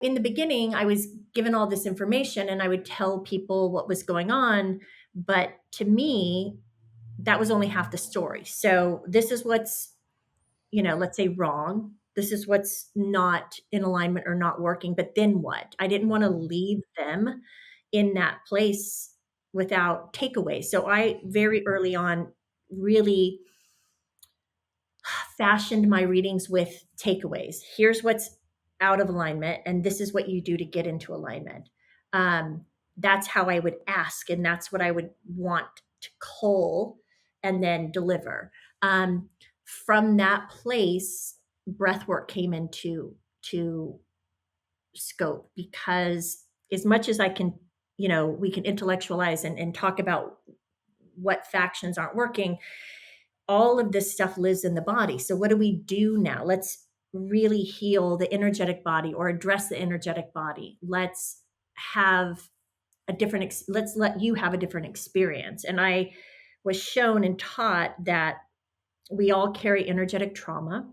in the beginning, I was given all this information and I would tell people what was going on. But to me, that was only half the story. So this is what's, let's say wrong. This is what's not in alignment or not working. But then what? I didn't want to leave them in that place without takeaways. So I very early on really fashioned my readings with takeaways. Here's what's out of alignment, and this is what you do to get into alignment. That's how I would ask, and that's what I would want to cull and then deliver. From that place, breathwork came into scope, because as much as I can, we can intellectualize and talk about what factions aren't working, all of this stuff lives in the body. So what do we do now? Let's really heal the energetic body or address the energetic body. Let's have let's let you have a different experience. And I was shown and taught that we all carry energetic trauma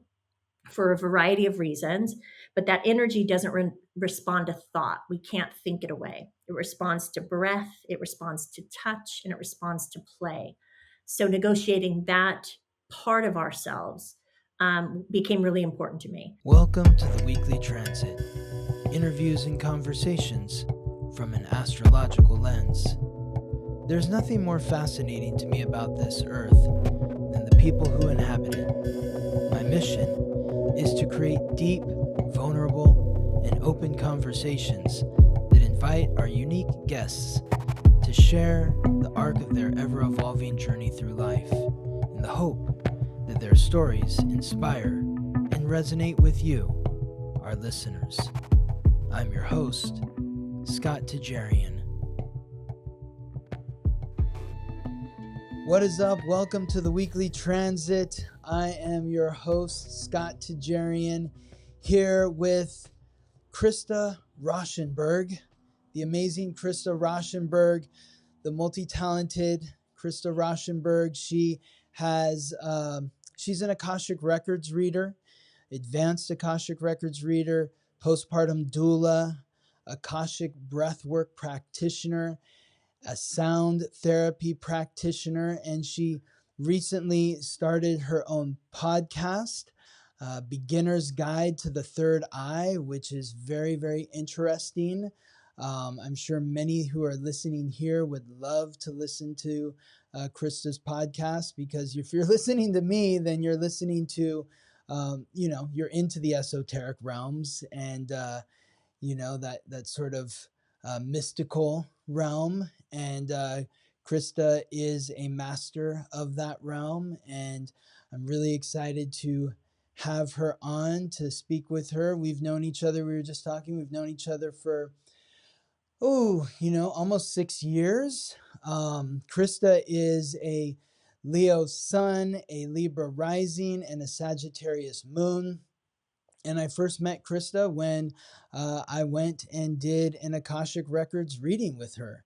for a variety of reasons, but that energy doesn't respond to thought. We can't think it away. It responds to breath, it responds to touch, and it responds to play. So negotiating that part of ourselves became really important to me. Welcome to the Weekly Transit. Interviews and conversations from an astrological lens. There's nothing more fascinating to me about this earth than the people who inhabit it. My mission is to create deep, vulnerable, and open conversations that invite our unique guests to share the arc of their ever-evolving journey through life, in the hope that their stories inspire and resonate with you, our listeners. I'm your host, Scott Tejerian. What is up? Welcome to the Weekly Transit. I am your host, Scott Tejerian, here with Krista Rauschenberg, the amazing Krista Rauschenberg, the multi-talented Krista Rauschenberg. She's an Akashic Records reader, advanced Akashic Records reader, postpartum doula, Akashic breathwork practitioner, a sound therapy practitioner, and she recently started her own podcast, Beginner's Guide to the Third Eye, which is very, very interesting. I'm sure many who are listening here would love to listen to Krista's podcast, because if you're listening to me, then you're listening to, you're into the esoteric realms and, that sort of mystical realm. And Krista is a master of that realm. And I'm really excited to have her on to speak with her. We've known each other. We were just talking. We've known each other for, almost 6 years. Krista is a Leo sun, a Libra rising, and a Sagittarius moon. And I first met Krista when I went and did an Akashic Records reading with her,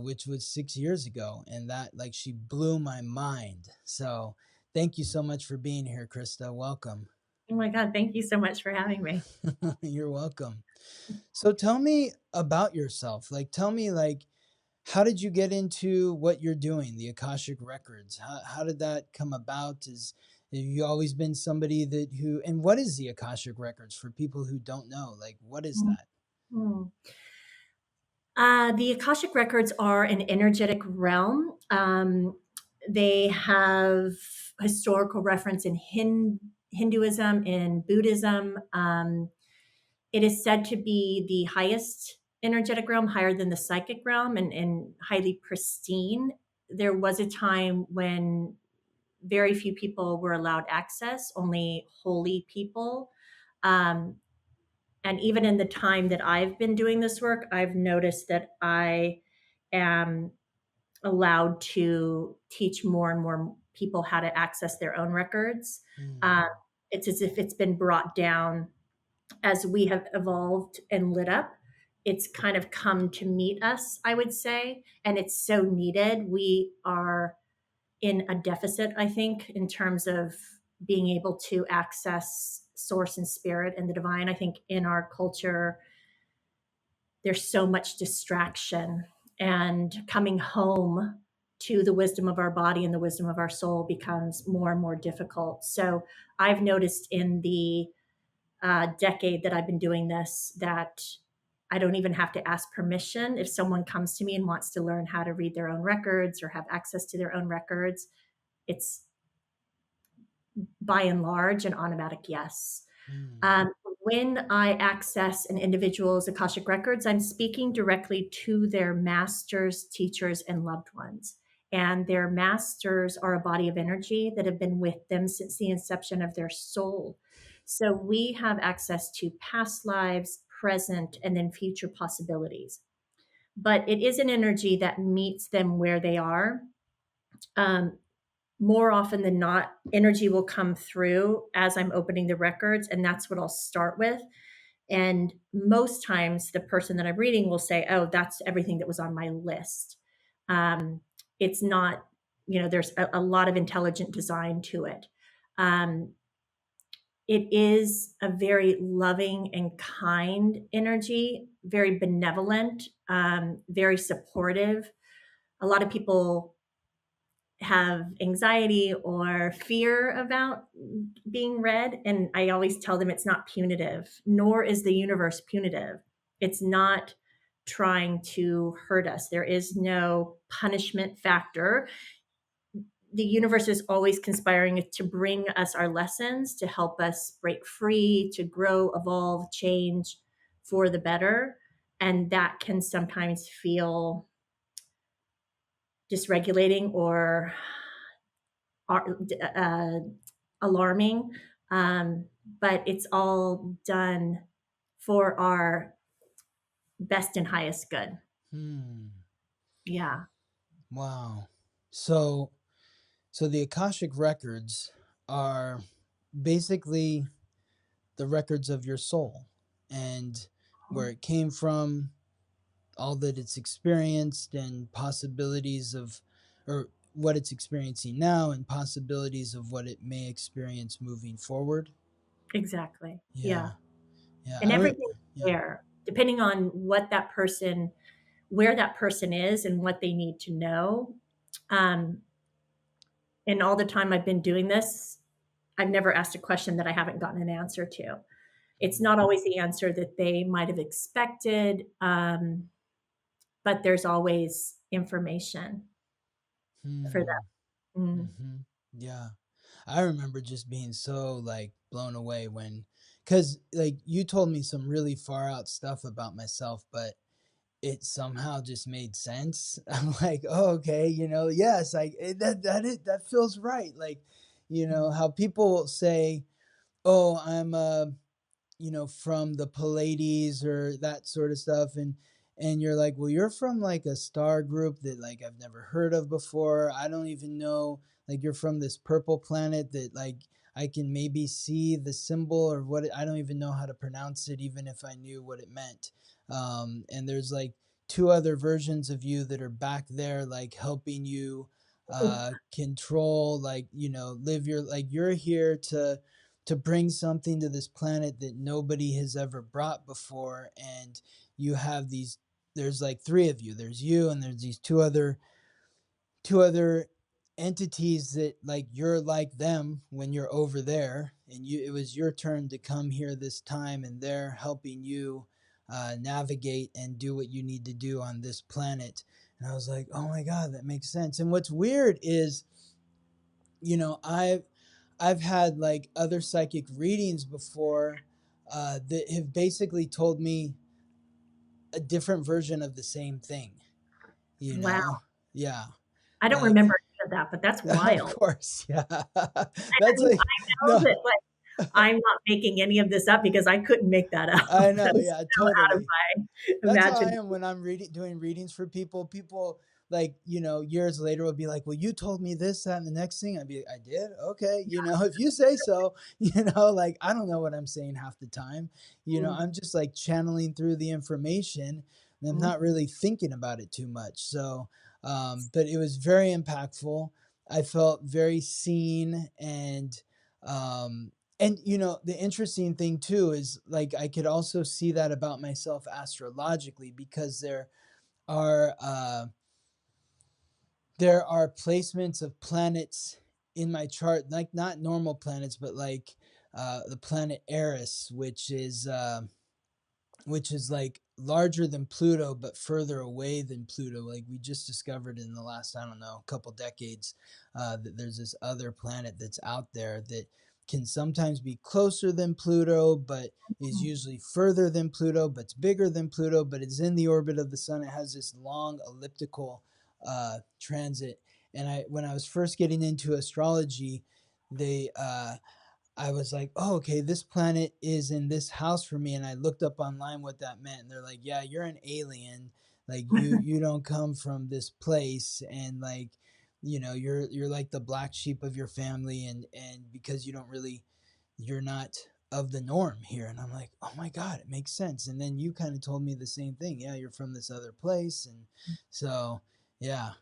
which was 6 years ago. And that, she blew my mind. So thank you so much for being here, Krista. Welcome. Oh my God, thank you so much for having me. You're welcome. So tell me about yourself. Tell me, how did you get into what you're doing, the Akashic Records? How did that come about? Have you always been somebody and what is the Akashic Records for people who don't know? What is that? The Akashic Records are an energetic realm. They have historical reference in Hinduism, in Buddhism. It is said to be the highest energetic realm, higher than the psychic realm, and highly pristine. There was a time when very few people were allowed access, only holy people. And even in the time that I've been doing this work, I've noticed that I am allowed to teach more and more people how to access their own records. It's as if it's been brought down as we have evolved and lit up. It's kind of come to meet us, I would say, and it's so needed. We are in a deficit, I think, in terms of being able to access source and spirit and the divine. I think in our culture, there's so much distraction, and coming home to the wisdom of our body and the wisdom of our soul becomes more and more difficult. So I've noticed in the decade that I've been doing this that I don't even have to ask permission. If someone comes to me and wants to learn how to read their own records or have access to their own records, it's by and large an automatic yes. When I access an individual's Akashic Records, I'm speaking directly to their masters, teachers, and loved ones. And their masters are a body of energy that have been with them since the inception of their soul. So we have access to past lives, present, and then future possibilities. But it is an energy that meets them where they are. More often than not, energy will come through as I'm opening the records, and that's what I'll start with. And most times, the person that I'm reading will say, "Oh, that's everything that was on my list." It's not, there's a lot of intelligent design to it. It is a very loving and kind energy, very benevolent, very supportive. A lot of people have anxiety or fear about being read. And I always tell them it's not punitive, nor is the universe punitive. It's not trying to hurt us. There is no punishment factor. The universe is always conspiring to bring us our lessons, to help us break free, to grow, evolve, change for the better. And that can sometimes feel dysregulating or alarming, but it's all done for our best and highest good. Yeah. Wow. So the Akashic Records are basically the records of your soul and where it came from, all that it's experienced, and possibilities of, or what it's experiencing now, and possibilities of what it may experience moving forward. Exactly. Yeah. And everything's there, depending on where that person is and what they need to know. And all the time I've been doing this, I've never asked a question that I haven't gotten an answer to. It's not always the answer that they might have expected, but there's always information for them. Yeah. I remember just being so like blown away because like you told me some really far out stuff about myself, but it somehow just made sense. I'm like, oh, okay, yes, that feels right. Like, how people say, oh, I'm from the Pleiades or that sort of stuff, and you're like, well, you're from like a star group that like I've never heard of before. I don't even know, like, you're from this purple planet that like I can maybe see the symbol or I don't even know how to pronounce it, even if I knew what it meant. And there's like two other versions of you that are back there, like helping you control, like, live your, like, you're here to bring something to this planet that nobody has ever brought before. And you have there's like three of you. There's you, and there's these two other entities that like you're like them when you're over there, and it was your turn to come here this time, and they're helping you navigate and do what you need to do on this planet. And I was like, oh my God, that makes sense. And what's weird is, I've had like other psychic readings before that have basically told me a different version of the same thing, Wow. Yeah. I don't Like, remember any of that, but that's wild. of course, yeah. I That's mean, like, I know that, like, I'm not making any of this up because I couldn't make that up. I know, That's yeah, so out of totally. my That's how I imagination. am when I'm doing readings for people. People like, years later will be like, well, you told me this, that, and the next thing. I'd be, I did? Okay. If you say so, like, I don't know what I'm saying half the time. I'm just like channeling through the information, and I'm not really thinking about it too much. So, but it was very impactful. I felt very seen, and And the interesting thing too is like I could also see that about myself astrologically, because are uh, there are placements of planets in my chart, like not normal planets, but like the planet Eris, which is like larger than Pluto, but further away than Pluto. Like we just discovered in the last, I don't know, couple decades, that there's this other planet that's out there that can sometimes be closer than Pluto, but is usually further than Pluto, but it's bigger than Pluto, but it's in the orbit of the sun. It has this long elliptical transit. And when I was first getting into astrology, they I was like, oh, okay, this planet is in this house for me. And I looked up online what that meant. And they're like, yeah, you're an alien. Like you don't come from this place. And like, you're like the black sheep of your family. And because you're not of the norm here. And I'm like, oh my God, it makes sense. And then you kind of told me the same thing. Yeah, you're from this other place. And so, yeah,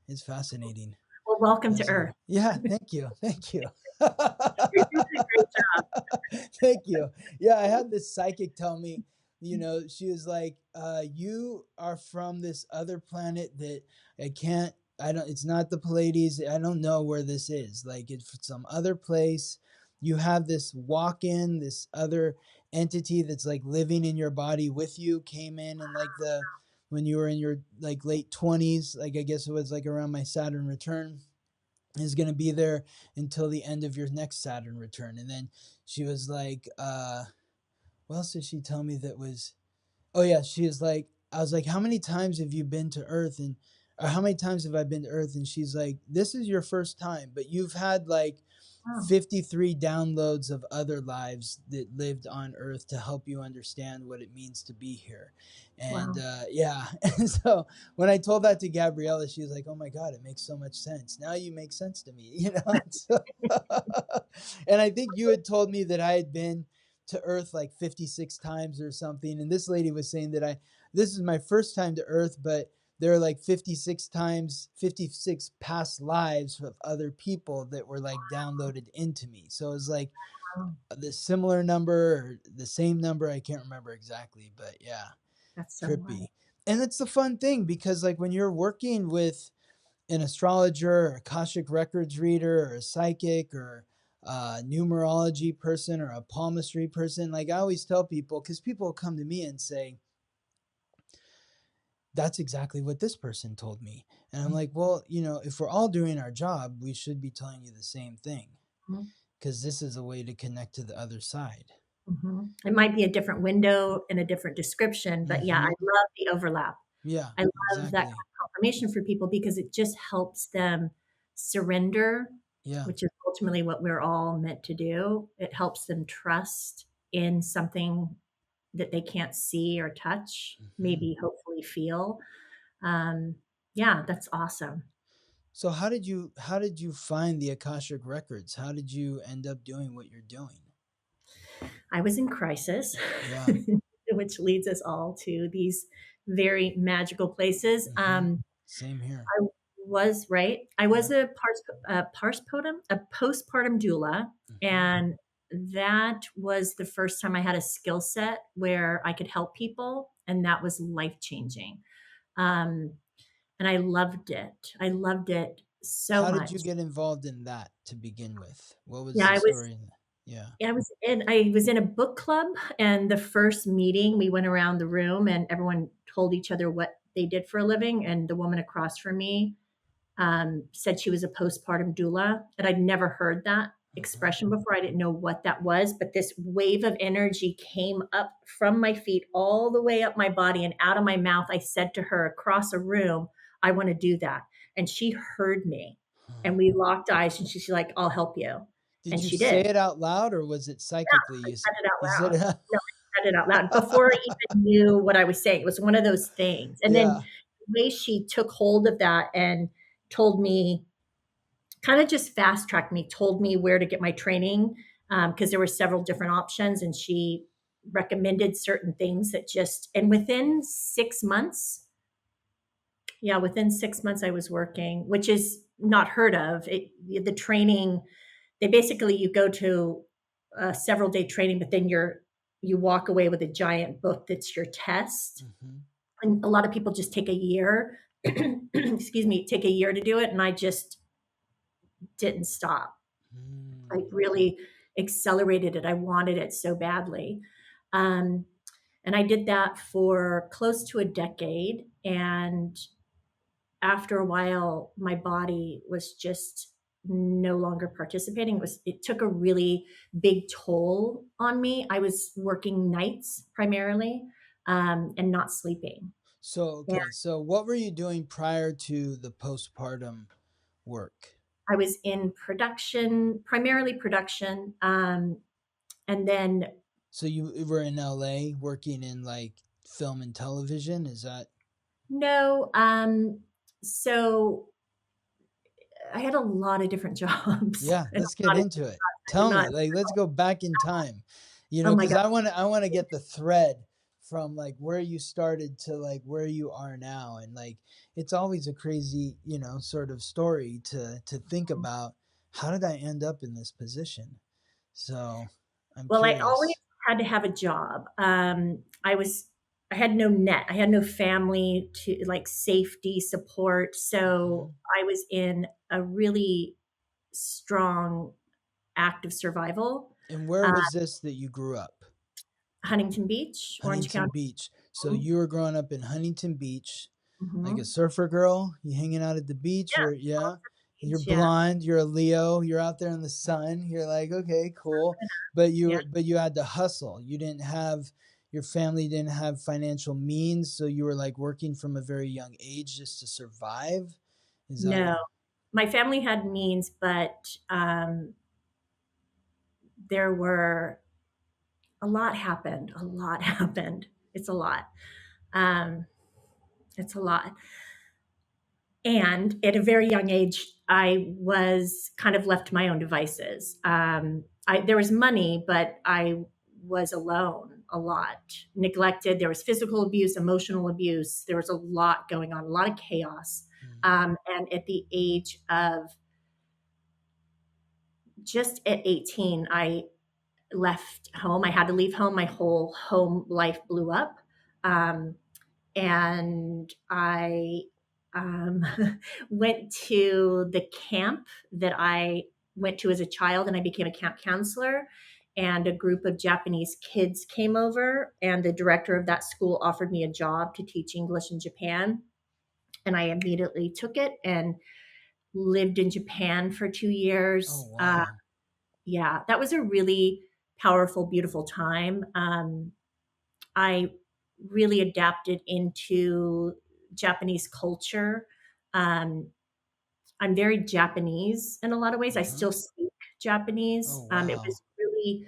it's fascinating. Well, welcome to Earth. Yeah, thank you. You're doing a great job. Thank you. Yeah, I had this psychic tell me, she was like, you are from this other planet that it's not the Pleiades. I don't know where this is. Like it's some other place. You have this walk-in, this other entity that's like living in your body with you, came in and like when you were in your like late 20s, like I guess it was like around my Saturn return, is going to be there until the end of your next Saturn return. And then she was like, what else did she tell me that was, oh yeah, she was like, I was like, how many times have you been to Earth? Or how many times have I been to Earth? And she's like, this is your first time, but you've had like 53 downloads of other lives that lived on Earth to help you understand what it means to be here. And yeah. And so when I told that to Gabriella, she was like, oh my God, it makes so much sense. Now you make sense to me, So, and I think you had told me that I had been to Earth like 56 times or something. And this lady was saying that this is my first time to Earth, but there are like 56 past lives of other people that were like downloaded into me. So it was like the similar number or the same number. I can't remember exactly, but yeah, that's so trippy. nice. And it's the fun thing because like when you're working with an astrologer or Akashic Records reader or a psychic or a numerology person or a palmistry person, like I always tell people, because people come to me and say, that's exactly what this person told me. And I'm like, well, if we're all doing our job, we should be telling you the same thing, because this is a way to connect to the other side. It might be a different window and a different description, but yeah, I love the overlap. Yeah, I love that kind of confirmation for people because it just helps them surrender, which is ultimately what we're all meant to do. It helps them trust in something that they can't see or touch, maybe hopefully feel. Yeah, that's awesome. So how did you find the Akashic Records? How did you end up doing what you're doing? I was in crisis, Yeah. which leads us all to these very magical places. Same here. I was right. I was a postpartum doula, and that was the first time I had a skill set where I could help people, and that was life changing. And I loved it. I loved it so How much. did you get involved in that to begin with? What was Yeah, the story? I was in a book club, and the first meeting we went around the room and everyone told each other what they did for a living. And the woman across from me said she was a postpartum doula, and I'd never heard that expression before. I didn't know what that was, but this wave of energy came up from my feet all the way up my body and out of my mouth. I said to her across a room, I want to do that. And she heard me, and we locked eyes, and she's like, I'll help you. Did And you she say did. it out loud, or was it psychically? I You said it you out said loud. it. No, I said it out loud before I even knew what I was saying. It was one of those things. And then Yeah. the way she took hold of that and told me, kind of just fast tracked me, told me where to get my training, because there were several different options, and she recommended certain things that and within 6 months, within 6 months I was working, which is not heard of. The training, they basically, you go to a several day training, but then you walk away with a giant book that's your test. Mm-hmm. And a lot of people just take a year, excuse me, take a year to do it. And I just didn't stop. I Mm. really accelerated it. I wanted it so badly. Um, and I did that for close to a decade. And after a while, my body was just no longer participating. It took a really big toll on me. I was working nights primarily, and not sleeping. So, And okay. So what were you doing prior to the postpartum work? I was in production, primarily production, and then So you were in LA working in like film and television? Is that? no. So I had a lot of different jobs, Yeah, and let's get a lot of into it. I'm Tell not. me, like, let's go back in time, Oh my because god. I want to get the thread from like where you started to like where you are now, and like it's always a crazy, sort of story to think about. How did I end up in this position? So I'm Well, I always curious. had to have a job. I had no net. I had no family to like safety support. Hmm. So I was in a really strong act of survival. And where Uh, was this that you grew up? Huntington Beach, Orange Huntington County. Beach. So you were growing up in Huntington Beach, like a Mm-hmm. surfer girl. You hanging out at the beach, or Yeah, yeah, you're beach. Yeah, blonde. You're a Leo. You're out there in the sun. You're like, okay, cool. But yeah. you had to hustle. You didn't have your family didn't have financial means, so you were like working from a very young age just to survive. Is that? No, my family had means, but there were a lot happened. A lot happened. It's a lot. Um, it's a lot. And at a very young age, I was kind of left to my own devices. There was money, but I was alone a lot, neglected. There was physical abuse, emotional abuse. There was a lot going on, a lot of chaos. Mhm. And at the age of just at 18, I left home. I had to leave home. My whole home life blew up. Um, and I um, went to the camp that I went to as a child, and I became a camp counselor. And a group of Japanese kids came over, and the director of that school offered me a job to teach English in Japan. And I immediately took it and lived in Japan for 2 years. Oh wow. Yeah, that was a really powerful, beautiful time. I really adapted into Japanese culture. Um, I'm very Japanese in a lot of ways. I Uh-huh. still speak Oh Japanese. It wow. was really,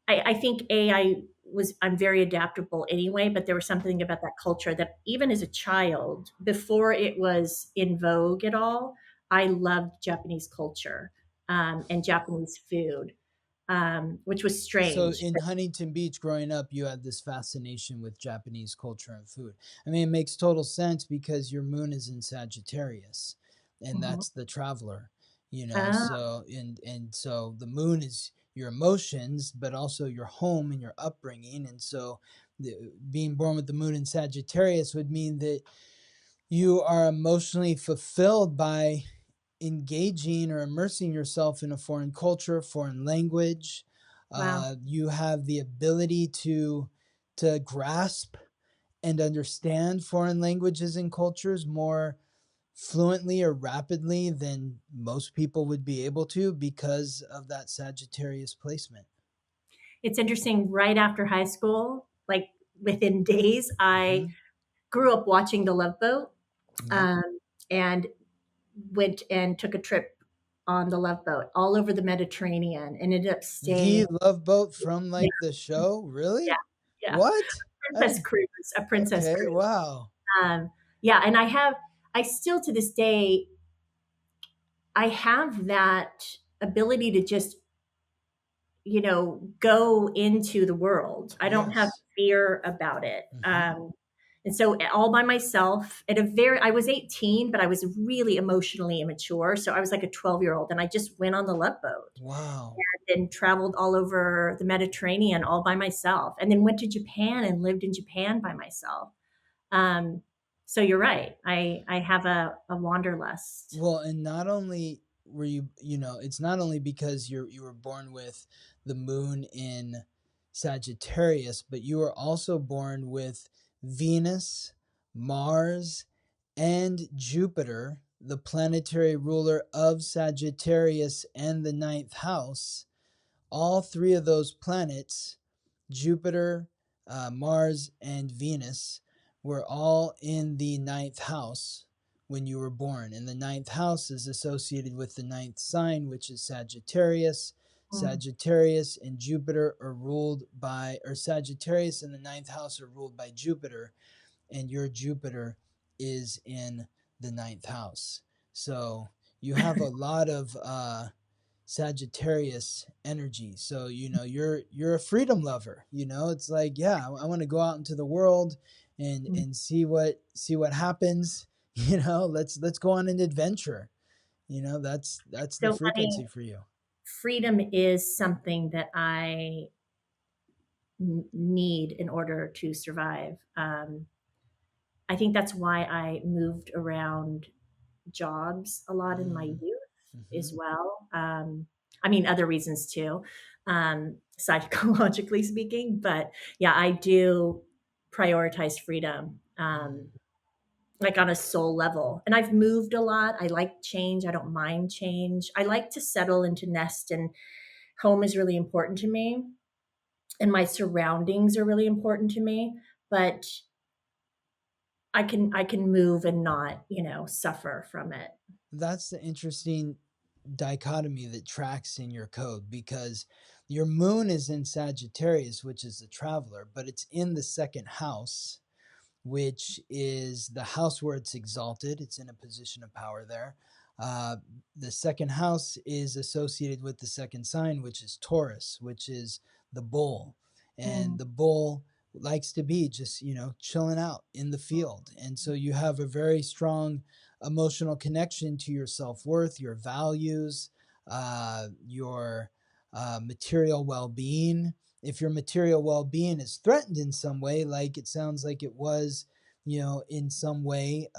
I think, I'm very adaptable anyway, but there was something about that culture that even as a child, before it was in vogue at all, I loved Japanese culture, and Japanese food, which was So strange. in Huntington Beach growing up, you had this fascination with Japanese culture and food. I mean, it makes total sense because your moon is in Sagittarius, and Mhm. that's the traveler, Ah, so and so the moon is your emotions, but also your home and your upbringing. And so being born with the moon in Sagittarius would mean that you are emotionally fulfilled by engaging or immersing yourself in a foreign culture, foreign language. wow. You have the ability to grasp and understand foreign languages and cultures more fluently or rapidly than most people would be able to because of that Sagittarius placement. It's interesting. Right after high school, like within days, I Hmm. grew up watching The Love Boat, Yep. um, and went and took a trip on the Love Boat all over the Mediterranean, and ended up staying. The Love Boat from Yeah, like the show, yeah, really? yeah. What? Princess cruise, a princess Okay, cruise. wow. Um, yeah, and I still to this day, I have that ability to just go into the world. I don't have Yes. fear about it. Hmm. And so all by myself I was 18, but I was really emotionally immature. So I was like a 12-year-old and I just went on the Love Boat Wow. and traveled all over the Mediterranean all by myself, and then went to Japan and lived in Japan by myself. Um, so you're right. I have a wanderlust. Well, and not only were you, it's not only because you were born with the moon in Sagittarius, but you were also born with Venus, Mars, and Jupiter, the planetary ruler of Sagittarius and the ninth house. All three of those planets, Jupiter, Mars, and Venus, were all in the ninth house when you were born. And the ninth house is associated with the ninth sign, which is Sagittarius. Mm. Sagittarius and Jupiter are ruled by, or Sagittarius and the ninth house are ruled by Jupiter, and your Jupiter is in the ninth house. So you have a lot of Sagittarius energy. So you're a freedom lover. It's like, yeah, I want to go out into the world and see what happens. Let's go on an adventure. That's the So frequency for you. freedom is something that I need in order to survive. I think that's why I moved around jobs a lot in my youth Mm-hmm. as well. I mean, other reasons too, psychologically speaking. But yeah, I do prioritize freedom, like on a soul level. And I've moved a lot. I like change. I don't mind change. I like to settle into nest, and home is really important to me. And my surroundings are really important to me. But I can move and not, suffer from it. That's the interesting dichotomy that tracks in your code, because your moon is in Sagittarius, which is the traveler, but it's in the second house, which is the house where it's exalted. It's in a position of power there. The second house is associated with the second sign, which is Taurus, which is the bull. And Mm. the bull likes to be just, chilling out in the field. And so you have a very strong emotional connection to your self worth, your values, your material well being. If your material well-being is threatened in some way, like it sounds like it was, in some way,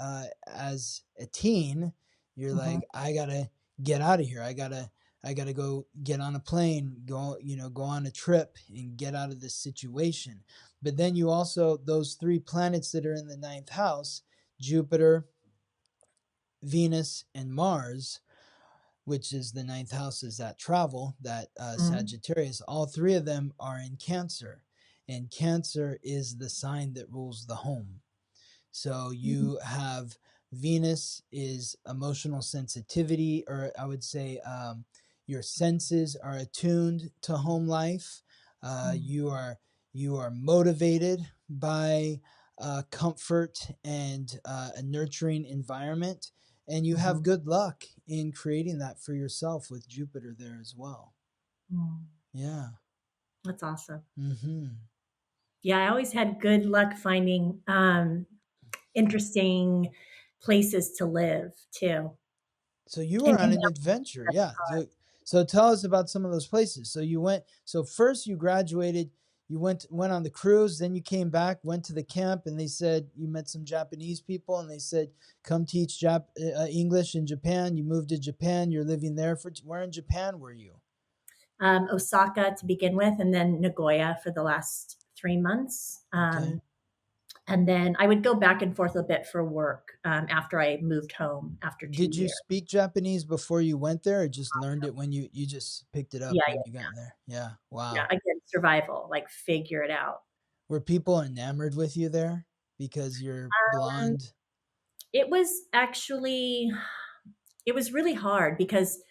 as a teen, you're Mhm. like, I gotta get out of here. I gotta go get on a plane, go on a trip and get out of this situation. But then you also, those three planets that are in the ninth house, Jupiter, Venus, and Mars, which is the ninth house, is that travel, that Mhm. Sagittarius, all three of them are in Cancer. And Cancer is the sign that rules the home. So Mhm. you have Venus is emotional sensitivity, or I would say your senses are attuned to home life. Mhm. You are motivated by comfort and a nurturing environment, and you have Mhm. good luck in creating that for yourself with Jupiter there as well. Mm. Yeah. That's awesome. Mm-hmm. Yeah, I always had good luck finding interesting places to live too. So you And were on an adventure, yeah. So tell us about some of those places. So you went. So first you graduated. You went on the cruise. Then you came back, went to the camp, and they said you met some Japanese people, and they said come teach English in Japan. You moved to Japan. You're living there for. Where in Japan were you? Osaka to begin with, and then Nagoya for the last 3 months. Okay. And then I would go back and forth a bit for work after I moved home after two Did you years. speak Japanese before you went there, or just learned it when you just picked it up Yeah, when yeah, you got there? Yeah. yeah. Wow. Again, survival, like figure it out. Were people enamored with you there because you're Um, blonde? it was actually, it was really hard because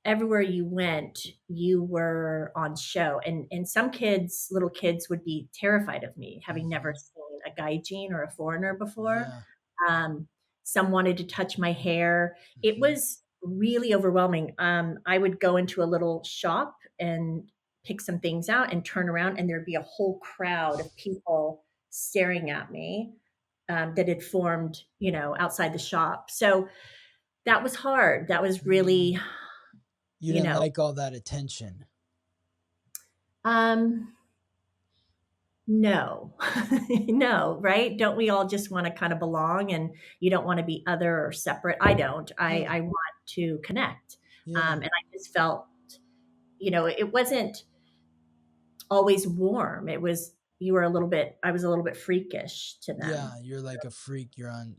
everywhere you went, you were on show. And some kids, little kids, would be terrified of me, having never Mm-hmm. seen a Gaijin or a foreigner before. Yeah. Um, some wanted to touch my hair. It Mm-hmm. was really overwhelming. I would go into a little shop and pick some things out and turn around, and there'd be a whole crowd of people staring at me. that had formed, outside the shop. So that was hard. That was really, You you didn't know, like all that attention. um, no, no, right? Don't we all just want to kind of belong, and you don't want to be other or separate? I don't. Yeah. I want to connect. Yeah. And I just felt, it wasn't always warm. It was, I was a little bit freakish to them. Yeah, you're like a freak. You're on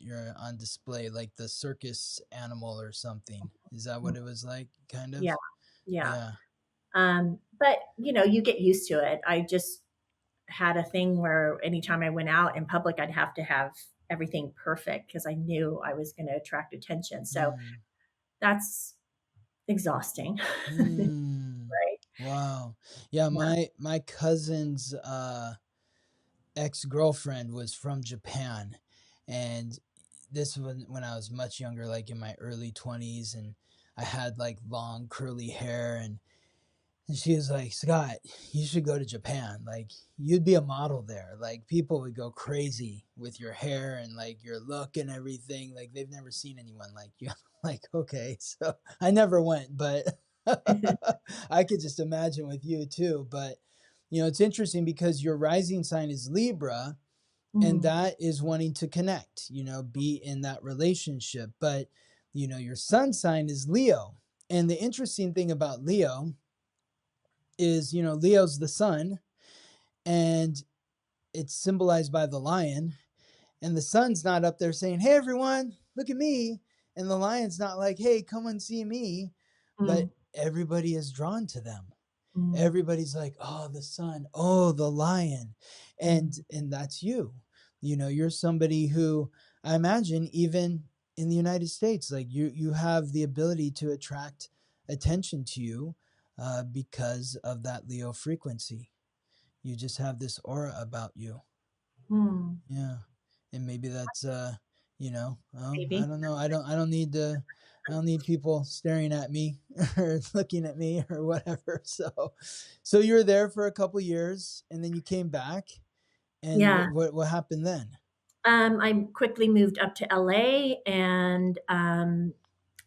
display like the circus animal or something. Is that what it was like, kind of? Yeah. Yeah. Yeah. But you get used to it. I just had a thing where anytime I went out in public, I'd have to have everything perfect because I knew I was going to attract attention. So Mm. that's exhausting. Mm. Right. Wow. Yeah, Yeah. my cousin's ex-girlfriend was from Japan, and this was when I was much younger, like in my early 20s, and I had like long curly hair, and she was like, Scott, you should go to Japan. Like, you'd be a model there. Like, people would go crazy with your hair and like your look and everything. Like, they've never seen anyone like you. Like, okay. So I never went, but I could just imagine with you too. But, it's interesting because your rising sign is Libra, and Mm, that is wanting to connect, be in that relationship. But, your sun sign is Leo. And the interesting thing about Leo is, Leo's the sun, and it's symbolized by the lion, and the sun's not up there saying, hey everyone, look at me, and the lion's not like, hey, come and see me, but mm, everybody is drawn to them. mm, Everybody's like, oh, the sun, oh, the lion, and mm, that's you. You're somebody who, I imagine, even in the United States, like you have the ability to attract attention to you, because of that Leo frequency. You just have this aura about you. mm. Yeah. And maybe that's I Maybe. don't know. I don't need people staring at me or looking at me or whatever. So you were there for a couple years, and then you came back, and Yeah. what happened then? I quickly moved up to LA and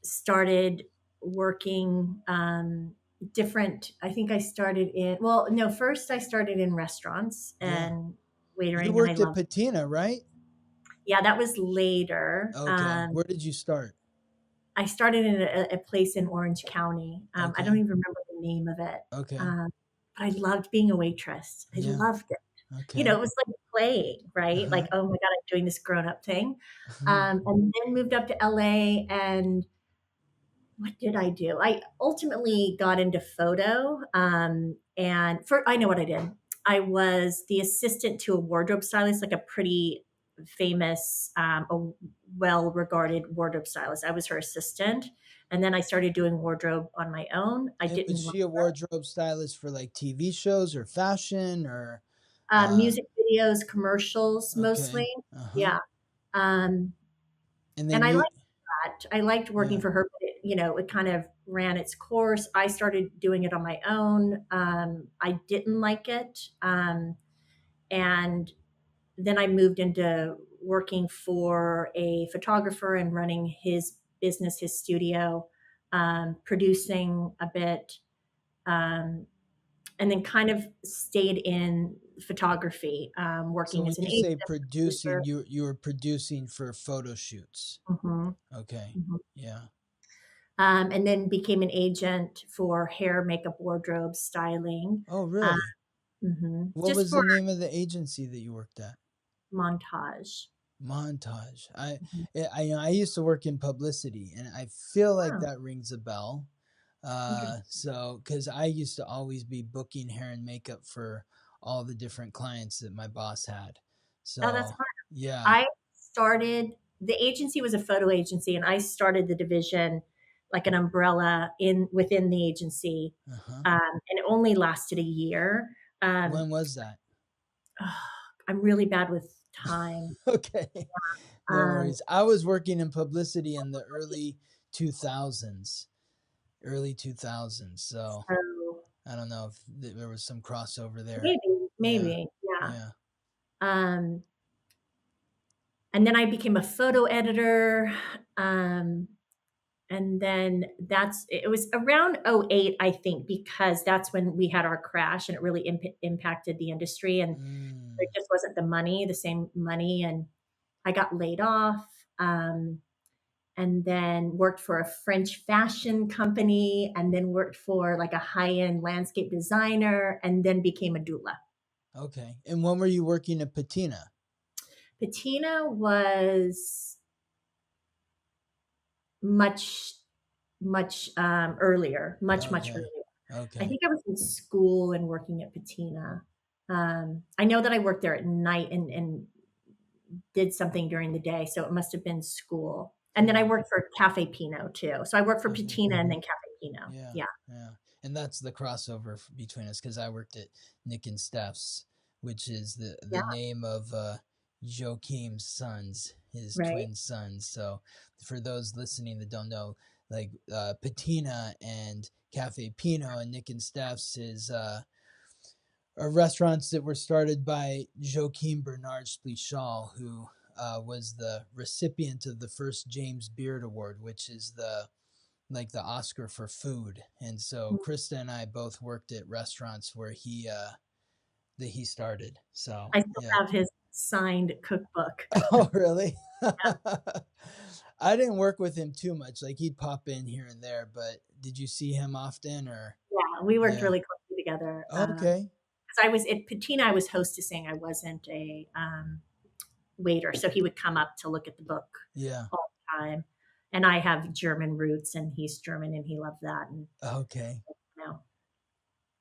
started working different. I think I started no, first I started in restaurants Yeah. and You waitering, and I worked at loved. Patina, right? Yeah, that was later. Okay. Where did you start? I started in a place in Orange County. I don't Okay. even remember the name of it. Okay. Um, but I loved being a waitress. I Yeah. loved it. Okay. It was like playing, right? Like, Uh-huh. oh my God, I'm doing this grown up thing. And then moved up to LA, and what did I do? I ultimately got into photo. I know what I did. I was the assistant to a wardrobe stylist, like a pretty famous, a well regarded wardrobe stylist. I was her assistant. And then I started doing wardrobe on my own. I And was didn't love she a wardrobe stylist for like TV shows or fashion or uh music videos, commercials mostly. okay. Uh-huh. Yeah. Um, And and then I you liked that. I liked working yeah. for her, but it kind of ran its course. I started doing it on my own. I didn't like it. And then I moved into working for a photographer and running his business, his studio, producing a bit, um, and then kind of stayed in photography, So working when as an you agent, say producer. producing, you were producing for photo shoots. Mhm, Okay. mhm. Yeah. And then became an agent for hair, makeup, wardrobe, styling, Oh, uh, really? What just was for the name of the agency that you worked at? montage. Montage. Mhm. I used to work in publicity, and I feel like Oh, that rings a bell. interesting. So because I used to always be booking hair and makeup for all the different clients that my boss had. Oh, that's So fun. yeah. I started the agency was a photo agency, and I started the division like an umbrella in within the agency, Uh-huh. and it only lasted a year. Um, When was that? I'm really bad with time. Okay. No Um, worries. I was working in publicity in the early 2000s. Early 2000s. So so I don't know if there was some crossover there. maybe, Yeah. maybe, yeah. Yeah. Um, And then I became a photo editor. And then it was around '08, I think, because that's when we had our crash and it really impacted the industry. And there Mm. just wasn't the same money. And I got laid off. And then worked for a French fashion company, and then worked for like a high-end landscape designer, and then became a doula. Okay. And when were you working at Patina? Patina was much, much earlier, much Okay. earlier. I Okay. think I was in school and working at Patina. I know that I worked there at night and did something during the day, so it must have been school. And then I Mm. worked for Cafe Pinot too. So I worked for Okay. Patina and then Cafe Pinot. Yeah. Yeah. Yeah. And that's the crossover between us, because I worked at Nick and Steph's, which is the Yeah. name of Joachim's sons, his Right. twin sons. So for those listening that don't know, like Patina and Cafe Pinot and Nick and Steph's is are restaurants that were started by Joachim Bernard Splichal, who was the recipient of the first James Beard Award, which is the Oscar for food. And so Krista and I both worked at restaurants where he started. So I still yeah. have his signed cookbook. Oh, really? I didn't work with him too much. Like, he'd pop in here and there, but did you see him often, or? Yeah, we worked Yeah. really closely together. Okay. Because I was at Patina, I was hostessing. I wasn't a waiter, so he would come up to look at the book Yeah. all the time. And I have German roots, and he's German, and he loved that. And Okay. you know,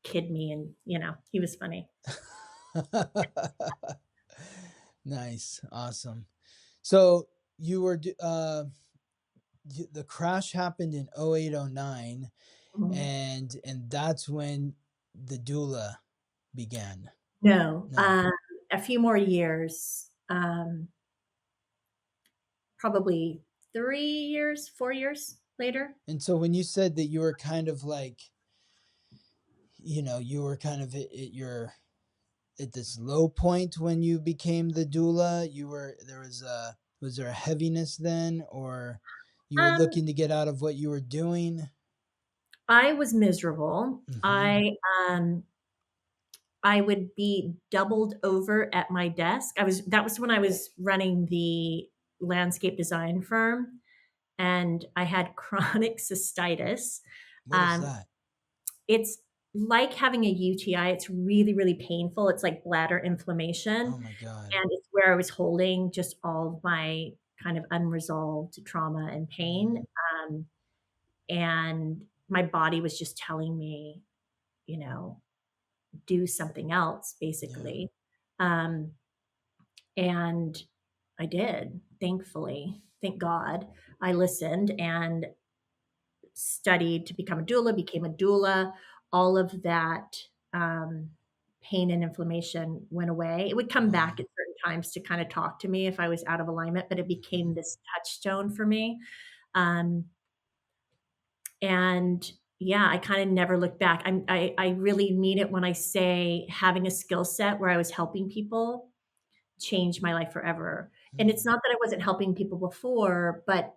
kid me, and he was funny. Nice. Awesome. So you were the crash happened in 0809, Mhm. and that's when the doula began. No, No. a few more years, probably 3 years, 4 years later. And so when you said that you were kind of like, you were kind of at your at this low point when you became the doula, was there a heaviness then, or you were Um, looking to get out of what you were doing? I was miserable. Mm-hmm. I would be doubled over at my desk. That was when I was running the landscape design firm, and I had chronic cystitis. What is Um, that? it's like having a UTI. It's really, really painful. It's like bladder inflammation, Oh my God. and it's where I was holding just all of my kind of unresolved trauma and pain. Mm, Um, and my body was just telling me, you know, do something else, yeah. basically. Um, and I did, thankfully. Thank God. I listened and studied to become a doula, became a doula. All of that um, pain and inflammation went away. It would come back Wow. at certain times to kind of talk to me if I was out of alignment, but it became Mhm. this touchstone for me. Um, and yeah, I kind of never looked back. I really mean it when I say having a skill set where I was helping people changed my life forever. And it's Mm, not that I wasn't helping people before, but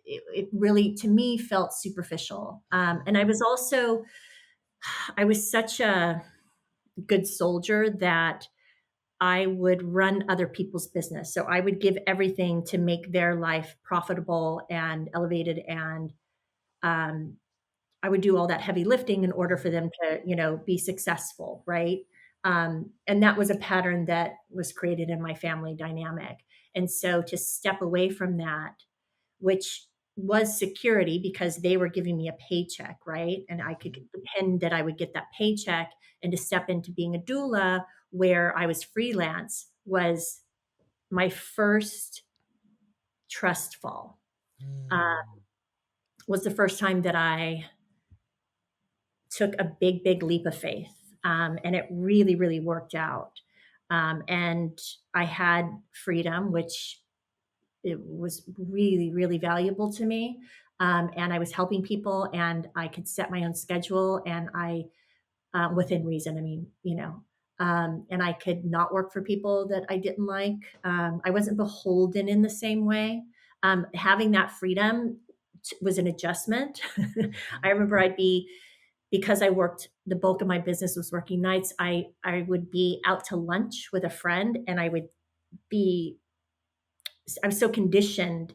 it really, to me, felt superficial. mhm, And I was such a good soldier that I would run other people's business. So I would give everything to make their life profitable and elevated. And um, I would do all that heavy lifting in order for mm, them to, be successful, right? And that was a pattern that was created in my family dynamic. And so to step away from that, which was security because they were giving me a paycheck, right? And I could mhm, depend that I would get that paycheck, and to step into being a doula where I was freelance was my first trust fall. mm, Was the first time that I took a big, big leap of faith. And it really, really worked out. And I had freedom, which it was really, really valuable to me. And I was helping people, and I could set my own schedule, and within reason, I mean, and I could not work for people that I didn't like. I wasn't beholden in the same way. Having that freedom was an adjustment. Mm-hmm. I remember because I worked, the bulk of my business was working nights. I would be out to lunch with a friend, and be, I was so conditioned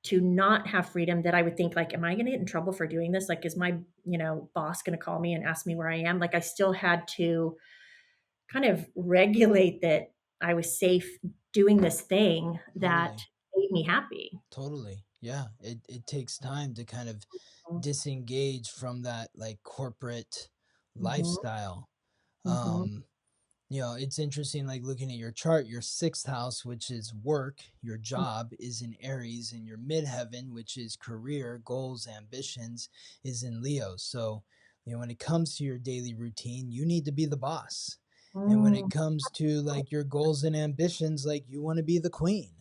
to not have freedom that I would think like, am I going to get in trouble for doing this? Like, is my, boss going to call me and ask me where I am? Like, I still had to kind of regulate that I was safe doing this thing that Totally. made me happy. Totally. Yeah. It takes time to kind of disengage from that like corporate Mm-hmm. lifestyle. Mm-hmm. Um, it's interesting, like looking at your chart, your sixth house, which is work, your job, is in Aries, and your midheaven, which is career, goals, ambitions, is in Leo. So, when it comes to your daily routine, you need to be the boss. And when it comes to like your goals and ambitions, like you want to be the queen.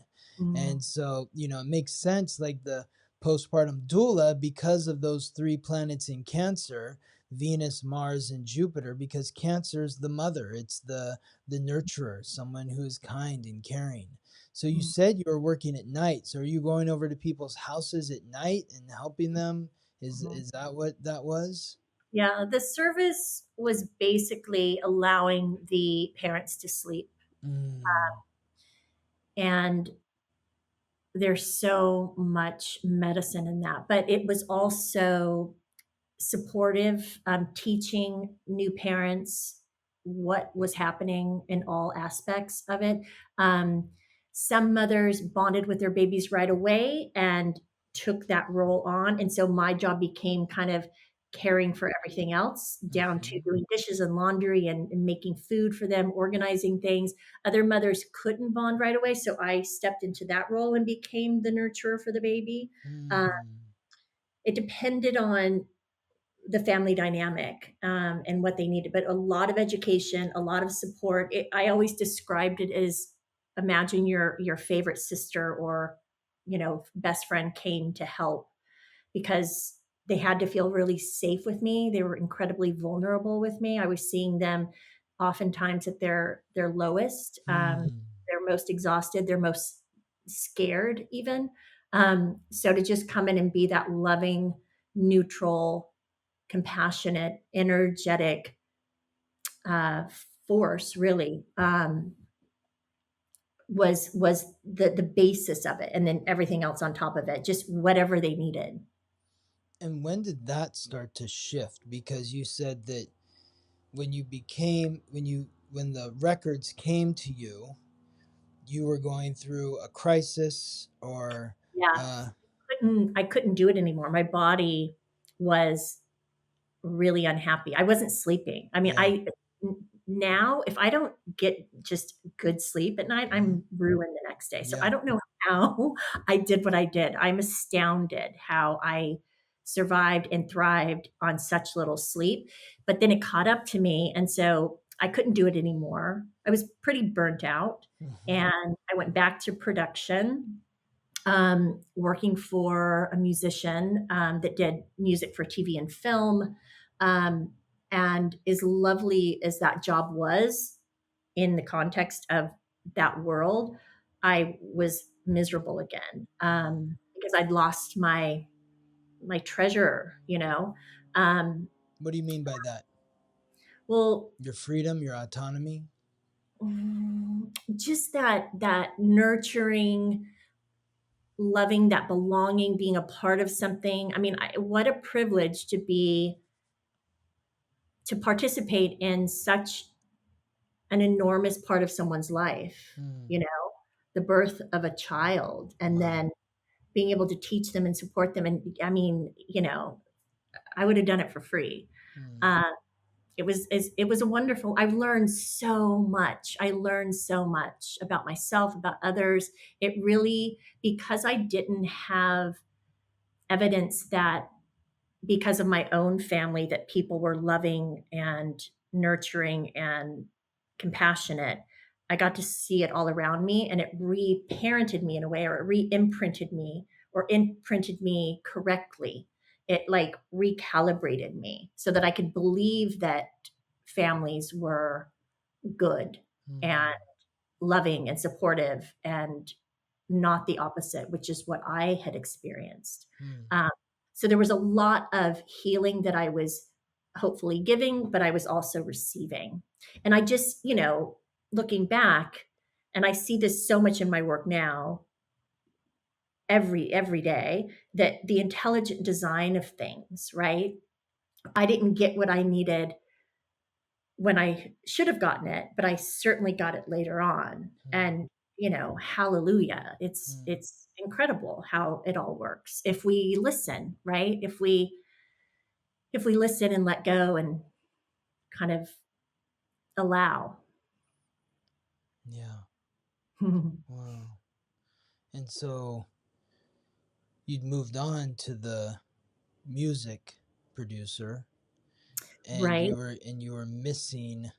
Mm-hmm. And so, it makes sense, like the postpartum doula, because of those three planets in Cancer, Venus, Mars, and Jupiter, because Cancer is the mother. It's the nurturer, someone who is kind and caring. So you said you were working at night. So are you going over to people's houses at night and helping them? Mm-hmm. Is that what that was? Yeah, the service was basically allowing the parents to sleep. Mm, And there's so much medicine in that. But it was also supportive, teaching new parents what was happening in all aspects of it. Um, some mothers bonded with their babies right away and took that role on. And so my job became kind of caring for everything else, down to mhm, doing dishes and laundry and making food for them, organizing things. Other mothers couldn't bond right away. So I stepped into that role and became the nurturer for the baby. Uh, mm, it depended on the family dynamic, and what they needed, but a lot of education, a lot of support. I always described it as, imagine your favorite sister or best friend came to help, because they had to feel really safe with me. They were incredibly vulnerable with me. I was seeing them oftentimes at their lowest. mm. They're most exhausted. They're most scared, even. So to just come in and be that loving, neutral, compassionate, energetic uh, force, really, was the basis of it, and then everything else on top of it, just whatever they needed. And when did that start to shift? Because you said that when the records came to you, you were going through a crisis or Yeah, uh I couldn't do it anymore. My body was really unhappy. I wasn't sleeping. I mean, yeah. now if I don't get just good sleep at night, Hmm. I'm ruined the next day. So I Yeah. don't know how I did what I did. I'm astounded how I survived and thrived on such little sleep. But then it caught up to me, and so I couldn't do it anymore. I was pretty burnt out, Hmm. and I went back to production, working for a musician, that did music for TV and film. Um, and as lovely as that job was in the context of that world, I was miserable again, because I'd lost my treasure. Um, What do you mean by that? well, Your freedom, your autonomy? just that nurturing, loving, that belonging, being a part of something. I mean, what a privilege to participate in such an enormous part of someone's life, Hmm. you know, the birth of a child, and Wow. then being able to teach them and support them. And I mean, I would have done it for free. Hmm. Uh, it was a wonderful. I learned so much. I learned so much about myself, about others. It really, because I didn't have evidence that, because of my own family, that people were loving and nurturing and compassionate, I got to see it all around me, and it re-parented me in a way, or it re-imprinted me, or imprinted me correctly. It like recalibrated me so that I could believe that families were good Mm. and loving and supportive, and not the opposite, which is what I had experienced. Mm. Um, so there was a lot of healing that I was hopefully giving, but I was also receiving. And I just, looking back, and I see this so much in my work now, every day, that the intelligent design of things, right? I didn't get what I needed when I should have gotten it, but I certainly got it later on. Mm. And hallelujah. It's Mm. it's incredible how it all works if we listen, right? If we listen and let go and kind of allow. Yeah. Wow. And so you'd moved on to the music producer, and Right. you were missing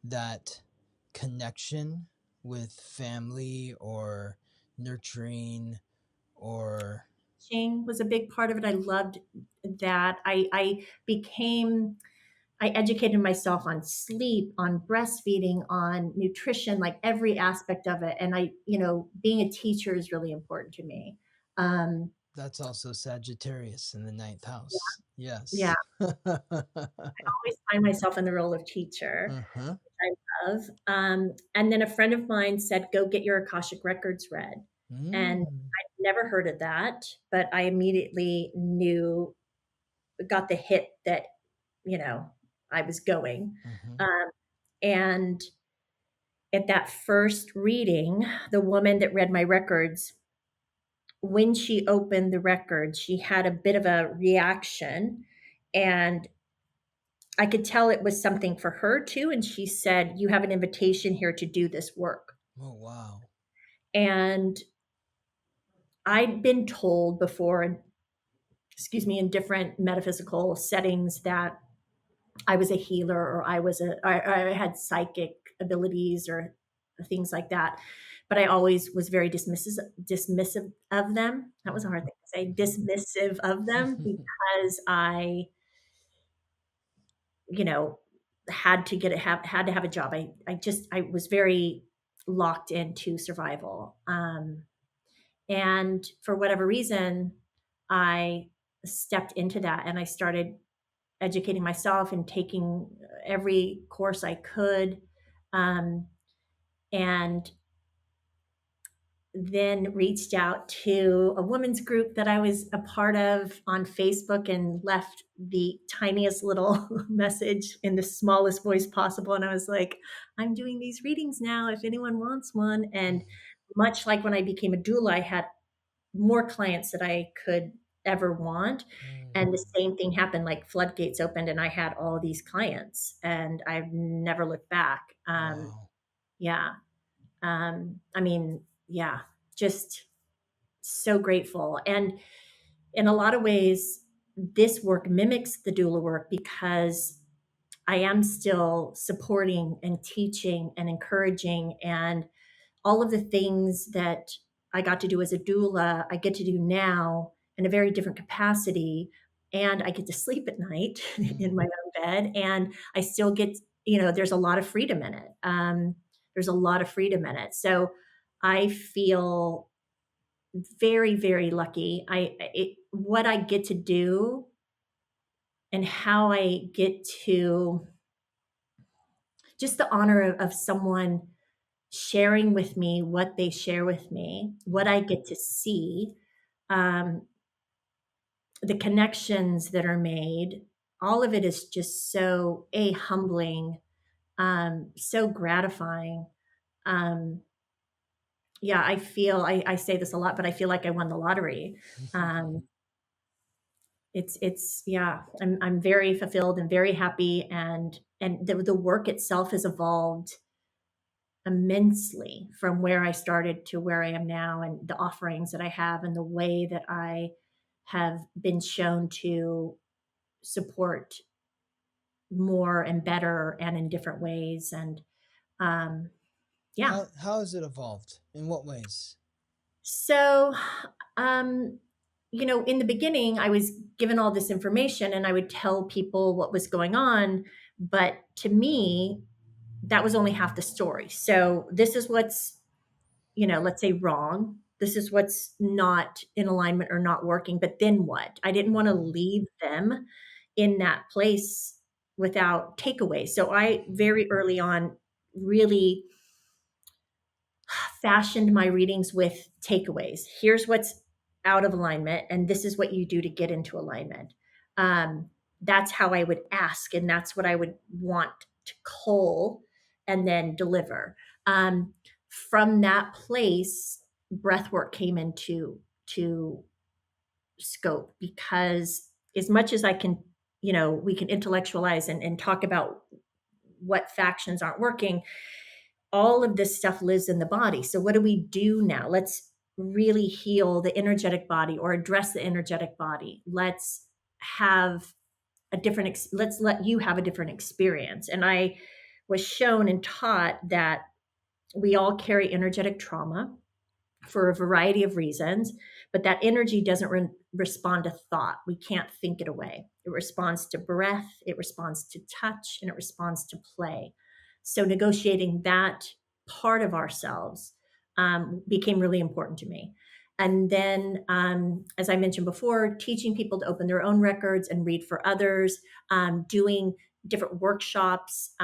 that connection with family or nurturing or Teaching was a big part of it. I loved that. I educated myself on sleep, on breastfeeding, on nutrition, like every aspect of it. And being a teacher is really important to me. Um, that's also Sagittarius in the ninth house. yeah, Yes. I always find myself in the role of teacher, Uh-huh. which I love. And then a friend of mine said, "Go get your Akashic Records read." And Mm. I'd never heard of that, but I immediately got the hit that, you know, I was going. Mm-hmm. And at that first reading, the woman that read my records, when she opened the records, she had a bit of a reaction, and I could tell it was something for her too. And she said, "You have an invitation here to do this work." Oh, wow. And I'd been told before, excuse me, in different metaphysical settings, that I was a healer, or I had psychic abilities or things like that. But I always was very dismissive of them. That was a hard thing to say, dismissive of them, because I, you know, had to have a job. I was very locked into survival. And for whatever reason, I stepped into that, and I started educating myself and taking every course I could. Um, and then reached out to a women's group that I was a part of on Facebook, and left the tiniest little message in the smallest voice possible. And I was like, "I'm doing these readings now, if anyone wants one." And much like when I became a doula, I had more clients that I could ever want. And the Mm. same thing happened, like floodgates opened, and I had all these clients, and I've never looked back. Wow. Yeah. I mean, yeah, just so grateful. And in a lot of ways, this work mimics the doula work, because I am still supporting and teaching and encouraging, and all of the things that I got to do as a doula, I get to do now in a very different capacity. And I get to sleep at night in Mm. my own bed. And I still get, there's a lot of freedom in it. There's a lot of freedom in it. So I feel very, very lucky. What I get to do, and how I get to, just the honor of someone sharing with me what they share with me, what I get to see, um, the connections that are made, all of it is just so humbling, so gratifying. Um, yeah, I say this a lot, but I feel like I won the lottery. Um, yeah, I'm very fulfilled and very happy, and the work itself has evolved immensely from where I started to where I am now, and the offerings that I have, and the way that I have been shown to support more and better and in different ways. And um, yeah. How has it evolved? In what ways? So, um, in the beginning, I was given all this information, and I would tell people what was going on. But to me, that was only half the story. So this is what's, let's say wrong. This is what's not in alignment or not working. But then what? I didn't want to leave them in that place without takeaways. So I very early on really fashioned my readings with takeaways. Here's what's out of alignment, and this is what you do to get into alignment. Um, that's how I would ask, and that's what I would want to cull and then deliver. From that place, breathwork came into to scope, because as much as I can, we can intellectualize and talk about what factions aren't working, all of this stuff lives in the body. So what do we do now? Let's really heal the energetic body or address the energetic body. Let's have let's let you have a different experience. And I was shown and taught that we all carry energetic trauma for a variety of reasons, but that energy doesn't respond to thought. We can't think it away. It responds to breath, it responds to touch, and it responds to play. So negotiating that part of ourselves became really important to me. And then, as I mentioned before, teaching people to open their own records and read for others, doing different workshops,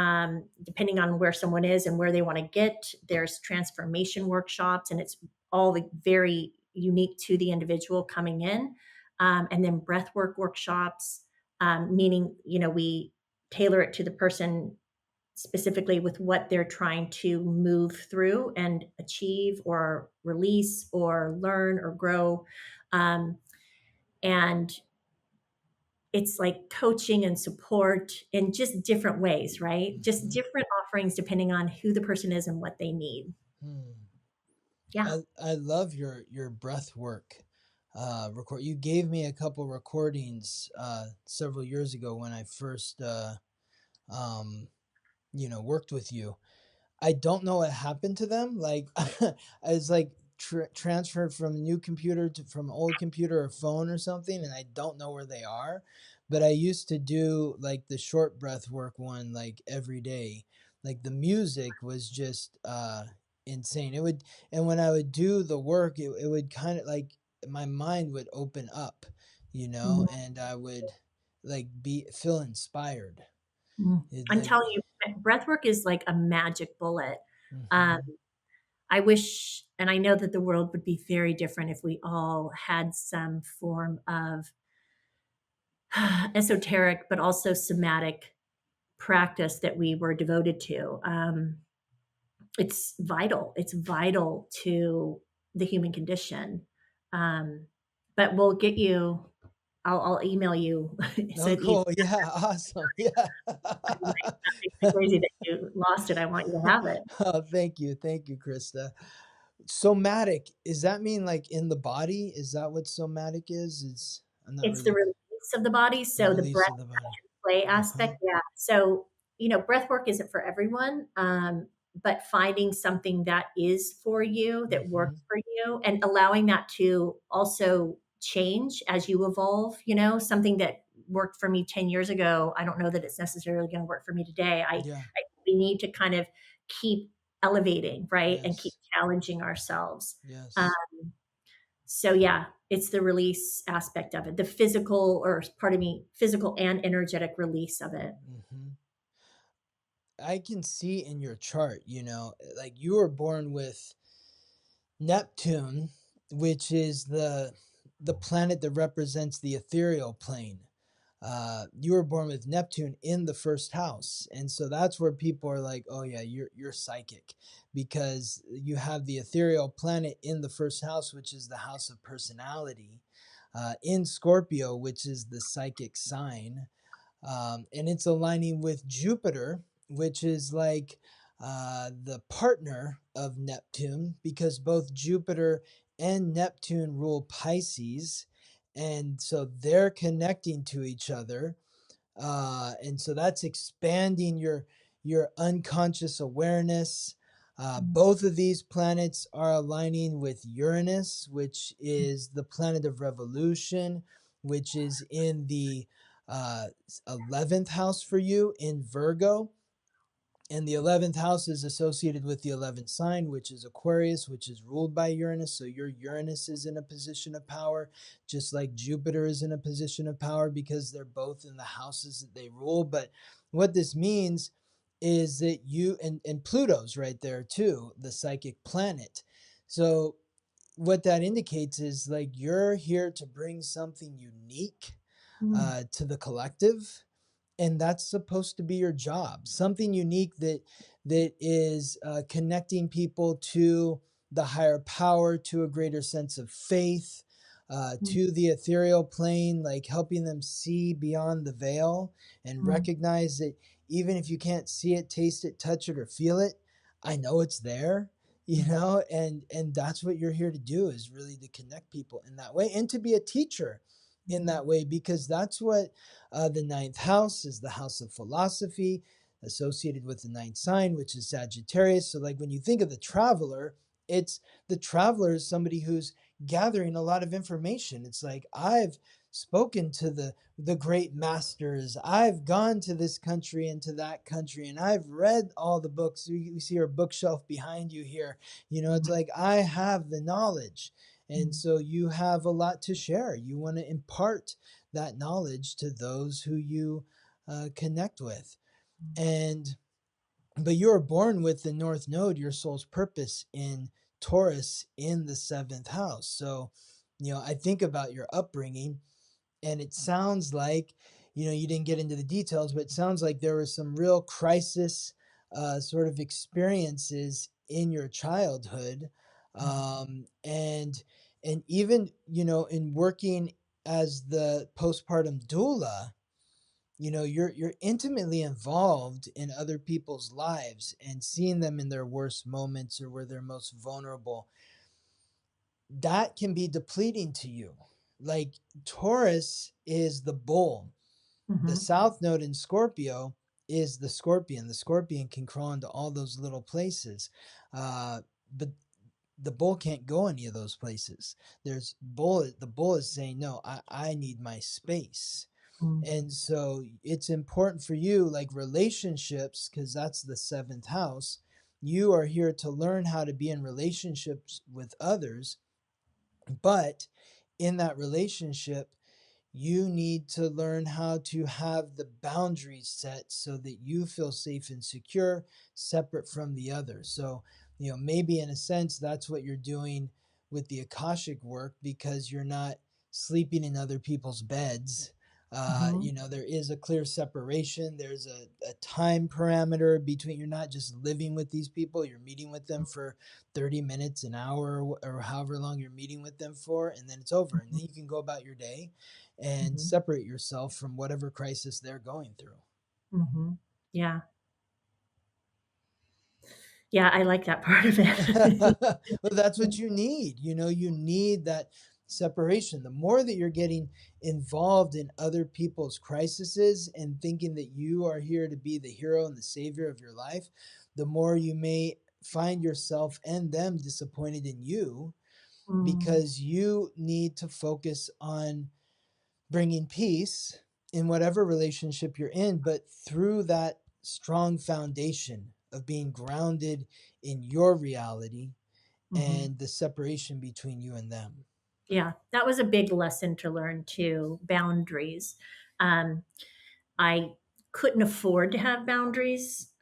depending on where someone is and where they want to get. There's transformation workshops, and it's all very unique to the individual coming in. And then breathwork workshops, meaning, we tailor it to the person specifically with what they're trying to move through and achieve or release or learn or grow. And it's like coaching and support in just different ways, right? Just different offerings depending on who the person is and what they need. Yeah. I love your breath work record. You gave me a couple recordings several years ago when I first worked with you. I don't know what happened to them. Like I was like transferred from new computer to from old computer or phone or something, and I don't know where they are. But I used to do like the short breath work one like every day. Like the music was just insane. It would, and when I would do the work, it would kind of like my mind would open up, Mhm. and I would like feel inspired. It I'm like telling you, breath work is like a magic bullet. Um, mhm. I wish, and I know that the world would be very different if we all had some form of esoteric, but also somatic practice that we were devoted to. It's vital. It's vital to the human condition. But we'll get you. I'll email you. Oh, So cool. Yeah, awesome. Yeah. makes me crazy that you lost it. I want you to have it. Oh, thank you. Thank you, Krista. Somatic, does that mean like in the body? Is that what somatic is? I'm not It's the really release of the body. the So the release breath of the body. play Uh-huh. aspect, yeah. So, breath work isn't for everyone, but finding something that is for you, that Mm-hmm. works for you, and allowing that to also change as you evolve. Something that worked for me 10 years ago, I don't know that it's necessarily going to work for me today. Yeah. We need to kind of keep elevating, right? And keep Yes. challenging ourselves. Um, Yes. so yeah, it's the release aspect of it, the physical, or pardon me, physical and energetic release of it. Mm-hmm. I can see in your chart, like you were born with Neptune, which is the planet that represents the ethereal plane. You were born with Neptune in the first house, and so that's where people are like, "Oh yeah, you're psychic," because you have the ethereal planet in the first house, which is the house of personality, in Scorpio, which is the psychic sign, and it's aligning with Jupiter, which is like the partner of Neptune, because both Jupiter and Neptune rule Pisces, and so they're connecting to each other, and so that's expanding your unconscious awareness. Both of these planets are aligning with Uranus, which is the planet of revolution, which is in the uh, 11th house for you in Virgo. And the 11th house is associated with the 11th sign, which is Aquarius, which is ruled by Uranus. So your Uranus is in a position of power, just like Jupiter is in a position of power, because they're both in the houses that they rule. But what this means is that you, and Pluto's right there too, the psychic planet. So what that indicates is like you're here to bring something unique Mm. to the collective, and that's supposed to be your job, something unique that is connecting people to the higher power, to a greater sense of faith, Mm. to the ethereal plane, like helping them see beyond the veil and Mm. recognize that even if you can't see it, taste it, touch it, or feel it, I know it's there, you know. And that's what you're here to do, is really to connect people in that way, and to be a teacher in that way, because that's what the ninth house is, the house of philosophy, associated with the ninth sign, which is Sagittarius. So like when you think of the traveler, it's the traveler is somebody who's gathering a lot of information. It's like, I've spoken to the great masters, I've gone to this country and to that country, and I've read all the books. You see our bookshelf behind you here, you know. It's like, I have the knowledge. And so you have a lot to share. You want to impart that knowledge to those who you connect with. And but you are born with the North Node, your soul's purpose, in Taurus in the seventh house. So, you know, I think about your upbringing, and it sounds like, you know, you didn't get into the details, but it sounds like there were some real crisis sort of experiences in your childhood, and even, you know, in working as the postpartum doula, you know, you're intimately involved in other people's lives and seeing them in their worst moments or where they're most vulnerable. That can be depleting to you. Like, Taurus is the bull. The Mhm. south node in Scorpio is the scorpion. The scorpion can crawl into all those little places, but the bull can't go any of those places. The bull is saying, no, I need my space. Mm. And so it's important for you, like relationships, because that's the seventh house. You are here to learn how to be in relationships with others, but in that relationship, you need to learn how to have the boundaries set so that you feel safe and secure, separate from the other. So, you know, maybe in a sense, that's what you're doing with the Akashic work, because you're not sleeping in other people's beds. Mhm. You know, there is a clear separation. There's a time parameter between, you're not just living with these people, you're meeting with them for 30 minutes, an hour, or however long you're meeting with them for, and then it's over. And then you can go about your day and Mhm. separate yourself from whatever crisis they're going through. Mhm. Yeah. Yeah, I like that part of it. Well, that's what you need. You know, you need that separation. The more that you're getting involved in other people's crises and thinking that you are here to be the hero and the savior of your life, the more you may find yourself and them disappointed in you, Mm. because you need to focus on bringing peace in whatever relationship you're in, but through that strong foundation of being grounded in your reality Mhm. and the separation between you and them. Yeah, that was a big lesson to learn too, boundaries. Um, I couldn't afford to have boundaries,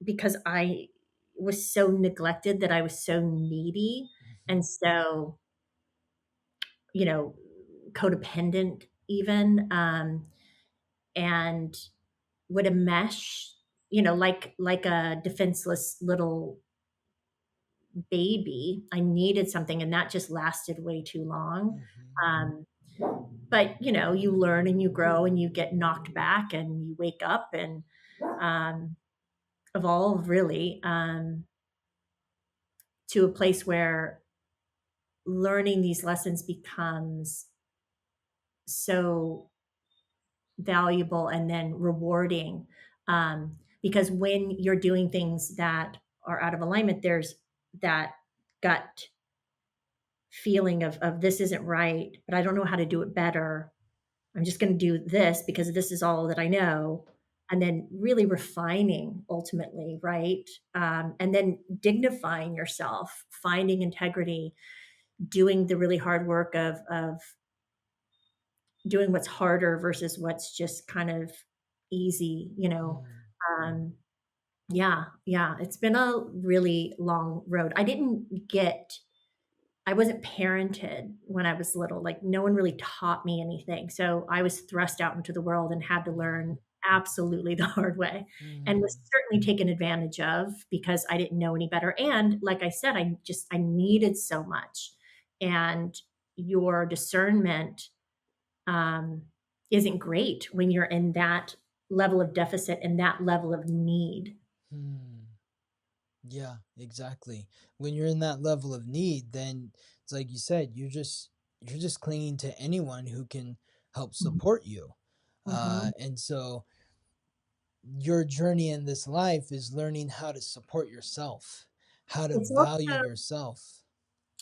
because I was so neglected, that I was so needy and so, you know, codependent even, and would enmesh, like a defenseless little baby. I needed something, and that just lasted way too long. Mhm. Um, but you learn and you grow and you get knocked back and you wake up and um, evolve really, to a place where learning these lessons becomes so valuable and then rewarding, because when you're doing things that are out of alignment, there's that gut feeling of this isn't right, but I don't know how to do it better. I'm just going to do this because this is all that I know. and then really refining ultimately, right? And then dignifying yourself, finding integrity, doing the really hard work of doing what's harder versus what's just kind of easy, you know. Mm. Um, yeah, yeah, it's been a really long road. I wasn't parented when I was little. Like no one really taught me anything. So I was thrust out into the world and had to learn absolutely the hard way and was Mm. certainly taken advantage of because I didn't know any better. And like I said, I needed so much. And your discernment um, isn't great when you're in that level of deficit and that level of need. Mm. Yeah, exactly. When you're in that level of need, then it's like you said, you're just clinging to anyone who can help support you. Mm-hmm. And so your journey in this life is learning how to support yourself, how to It's value also yourself.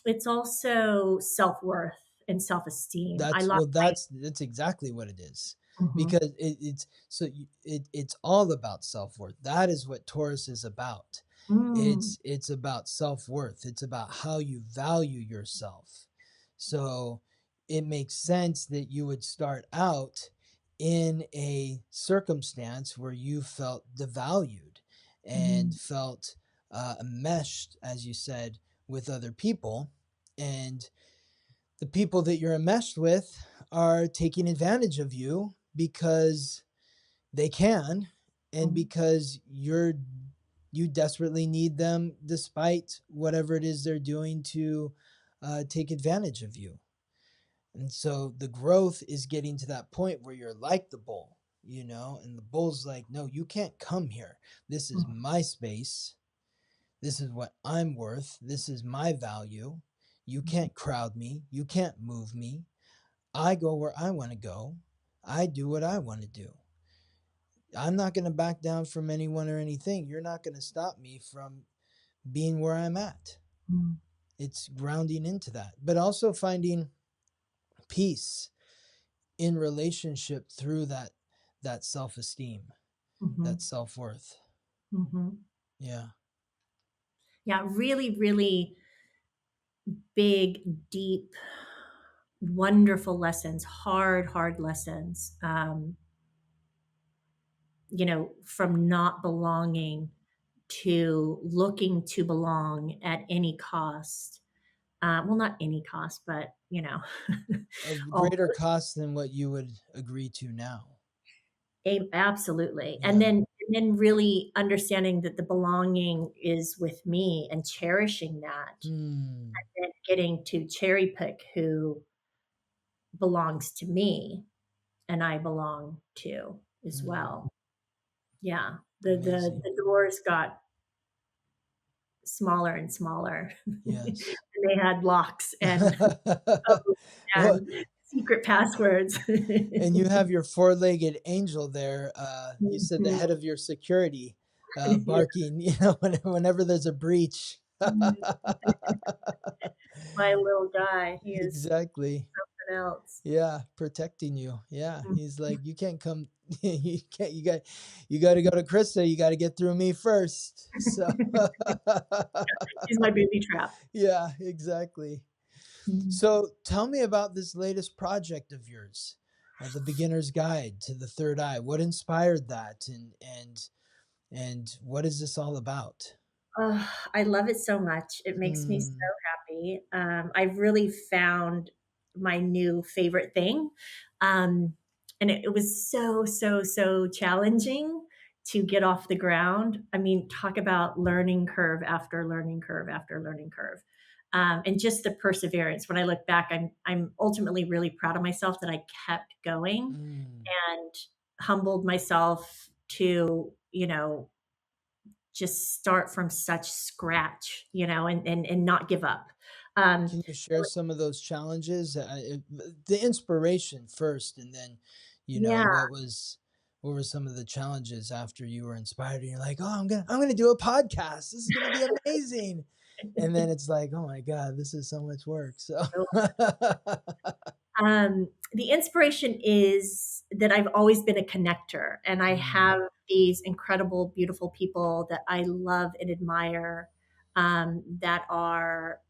it's also self-worth and self-esteem. I That's lost well, my that's exactly what it is, Mhm. because it's so it's all about self-worth. That is what Taurus is about. Mm, It's about self-worth. It's about how you value yourself. So it makes sense that you would start out in a circumstance where you felt devalued and mm, felt enmeshed, as you said, with other people, and the people that you're enmeshed with are taking advantage of you because they can, and mm, because you desperately need them despite whatever it is they're doing to take advantage of you. And so the growth is getting to that point where you're like the bull, and the bull's like, no, you can't come here. This is mm, my space. This is what I'm worth. This is my value. You can't crowd me. You can't move me. I go where I want to go. I do what I want to do. I'm not going to back down from anyone or anything. You're not going to stop me from being where I'm at. mm, It's grounding into that, but also finding peace in relationship through that self-esteem, mhm, that self-worth. mhm. Yeah. Yeah, really, really big, deep, wonderful lessons, hard lessons. From not belonging to looking to belong at any cost. Well, not any cost, but Of all greater cost than what you would agree to now. absolutely. And Yeah. then really understanding that the belonging is with me and cherishing that, Hmm. and getting to cherry pick who belongs to me and I belong to as Hmm. well. Yeah. Amazing. The doors got smaller and smaller. And Yes. they had locks and codes Well, and secret passwords. and you have your four-legged angel there. You said the Mhm. head of your security, Yeah. barking. Whenever there's a breach. My little guy, he is Exactly. something else. Yeah, protecting you. Yeah, Mhm. he's like, you can't come. You can't. You got to go to Krista. You got to get through me first. So. He's my booby trap. Yeah, exactly. Mhm. So tell me about this latest project of yours, the Beginner's Guide to the Third Eye. What inspired that, and what is this all about? Oh, I love it so much. It makes me so Hmm. happy. I've really found my new favorite thing. And it was so, so, so challenging to get off the ground. I mean, talk about learning curve after learning curve after learning curve. And just the perseverance. When I look back, I'm ultimately really proud of myself that I kept going Mm. and humbled myself to, just start from such scratch, and not give up. Um, Can you share some of those challenges? The inspiration first, and then, yeah, what were some of the challenges after you were inspired and you're like, oh, I'm gonna do a podcast. This is gonna be amazing. And then it's like, oh my God, this is so much work. So. The inspiration is that I've always been a connector, and I Mm, have these incredible, beautiful people that I love and admire, that are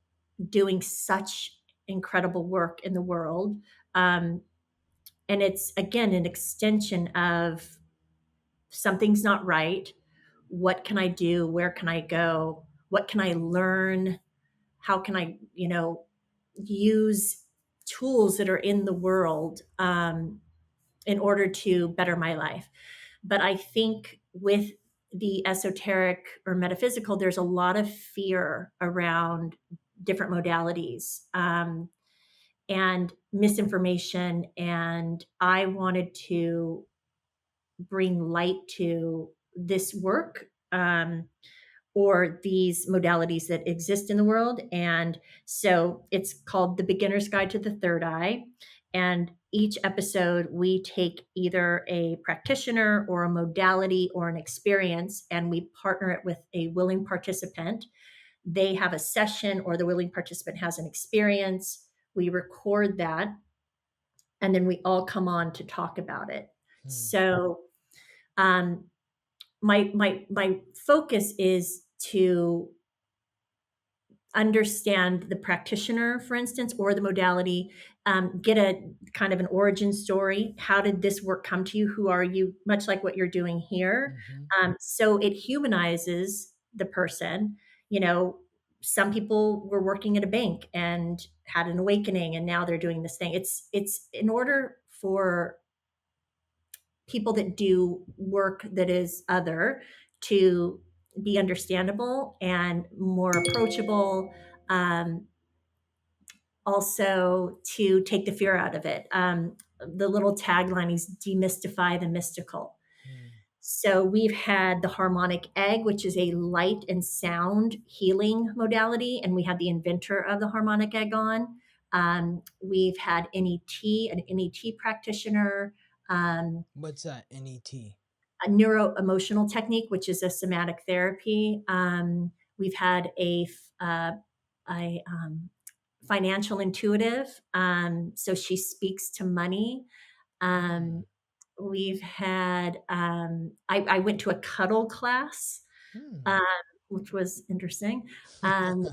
doing such incredible work in the world. Um, and it's again an extension of something's not right. What can I do? Where can I go? What can I learn? How can I, use tools that are in the world, in order to better my life? But I think with the esoteric or metaphysical, there's a lot of fear around different modalities, and misinformation. And I wanted to bring light to this work, or these modalities that exist in the world. And so it's called The Beginner's Guide to the Third Eye. And each episode, we take either a practitioner or a modality or an experience, and we partner it with a willing participant. They have a session, or the willing participant has an experience. We record that, and then we all come on to talk about it. mm, So, um, my focus is to understand the practitioner, for instance, or the modality, get a kind of an origin story. How did this work come to you? Who are you? Much like what you're doing here. mhm. So it humanizes the person. You know, some people were working at a bank and had an awakening, and now they're doing this thing. It's in order for people that do work that is other to be understandable and more approachable, um, also to take the fear out of it. The little tagline is demystify the mystical. Mm, So we've had the harmonic egg, which is a light and sound healing modality, and we had the inventor of the harmonic egg on. We've had NET, an NET practitioner, um, what's that? NET. a neuro emotional technique, which is a somatic therapy. We've had a financial intuitive. So she speaks to money. Mm, Um, we've had, I went to a cuddle class, mm. um, which was interesting. Um,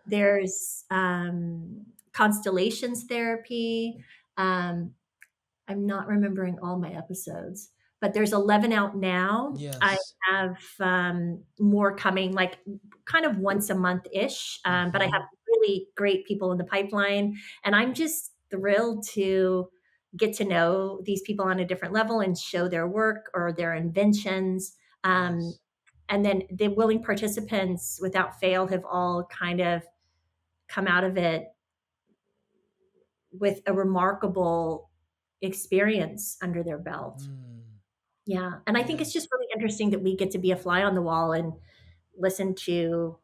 there's constellations therapy. Um, I'm not remembering all my episodes, but there's 11 out now. I Yes. have more coming, like kind of once a month ish. But I have Mm-hmm. really great people in the pipeline, and I'm just thrilled to get to know these people on a different level and show their work or their inventions. Um, Yes. and then the willing participants, without fail, have all kind of come out of it with a remarkable experience under their belt. Mm, Yeah. And I think it's yes. just really interesting that we get to be a fly on the wall and listen to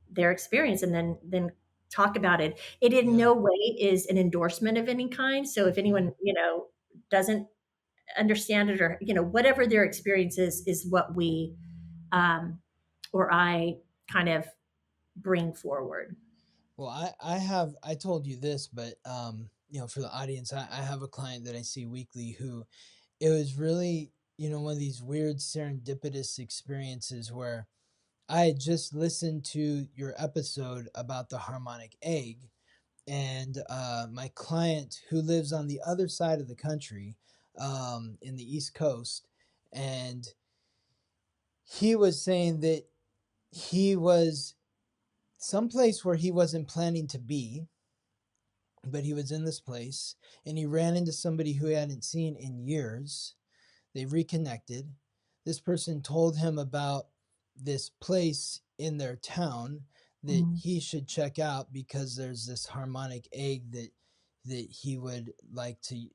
their experience, and then talk about it. It in Yeah. no way is an endorsement of any kind. So if Mm-hmm. anyone, doesn't understand it, or, whatever their experience is what we, um, or I kind of bring forward. Well, I told you this, but for the audience, I have a client that I see weekly who it was really, one of these weird serendipitous experiences where I had just listened to your episode about the harmonic egg, and my client who lives on the other side of the country, in the East Coast, and he was saying that he was someplace where he wasn't planning to be, but he was in this place, and he ran into somebody who he hadn't seen in years. They reconnected. This person told him about this place in their town that Mhm. he should check out because there's this harmonic egg that he would like to,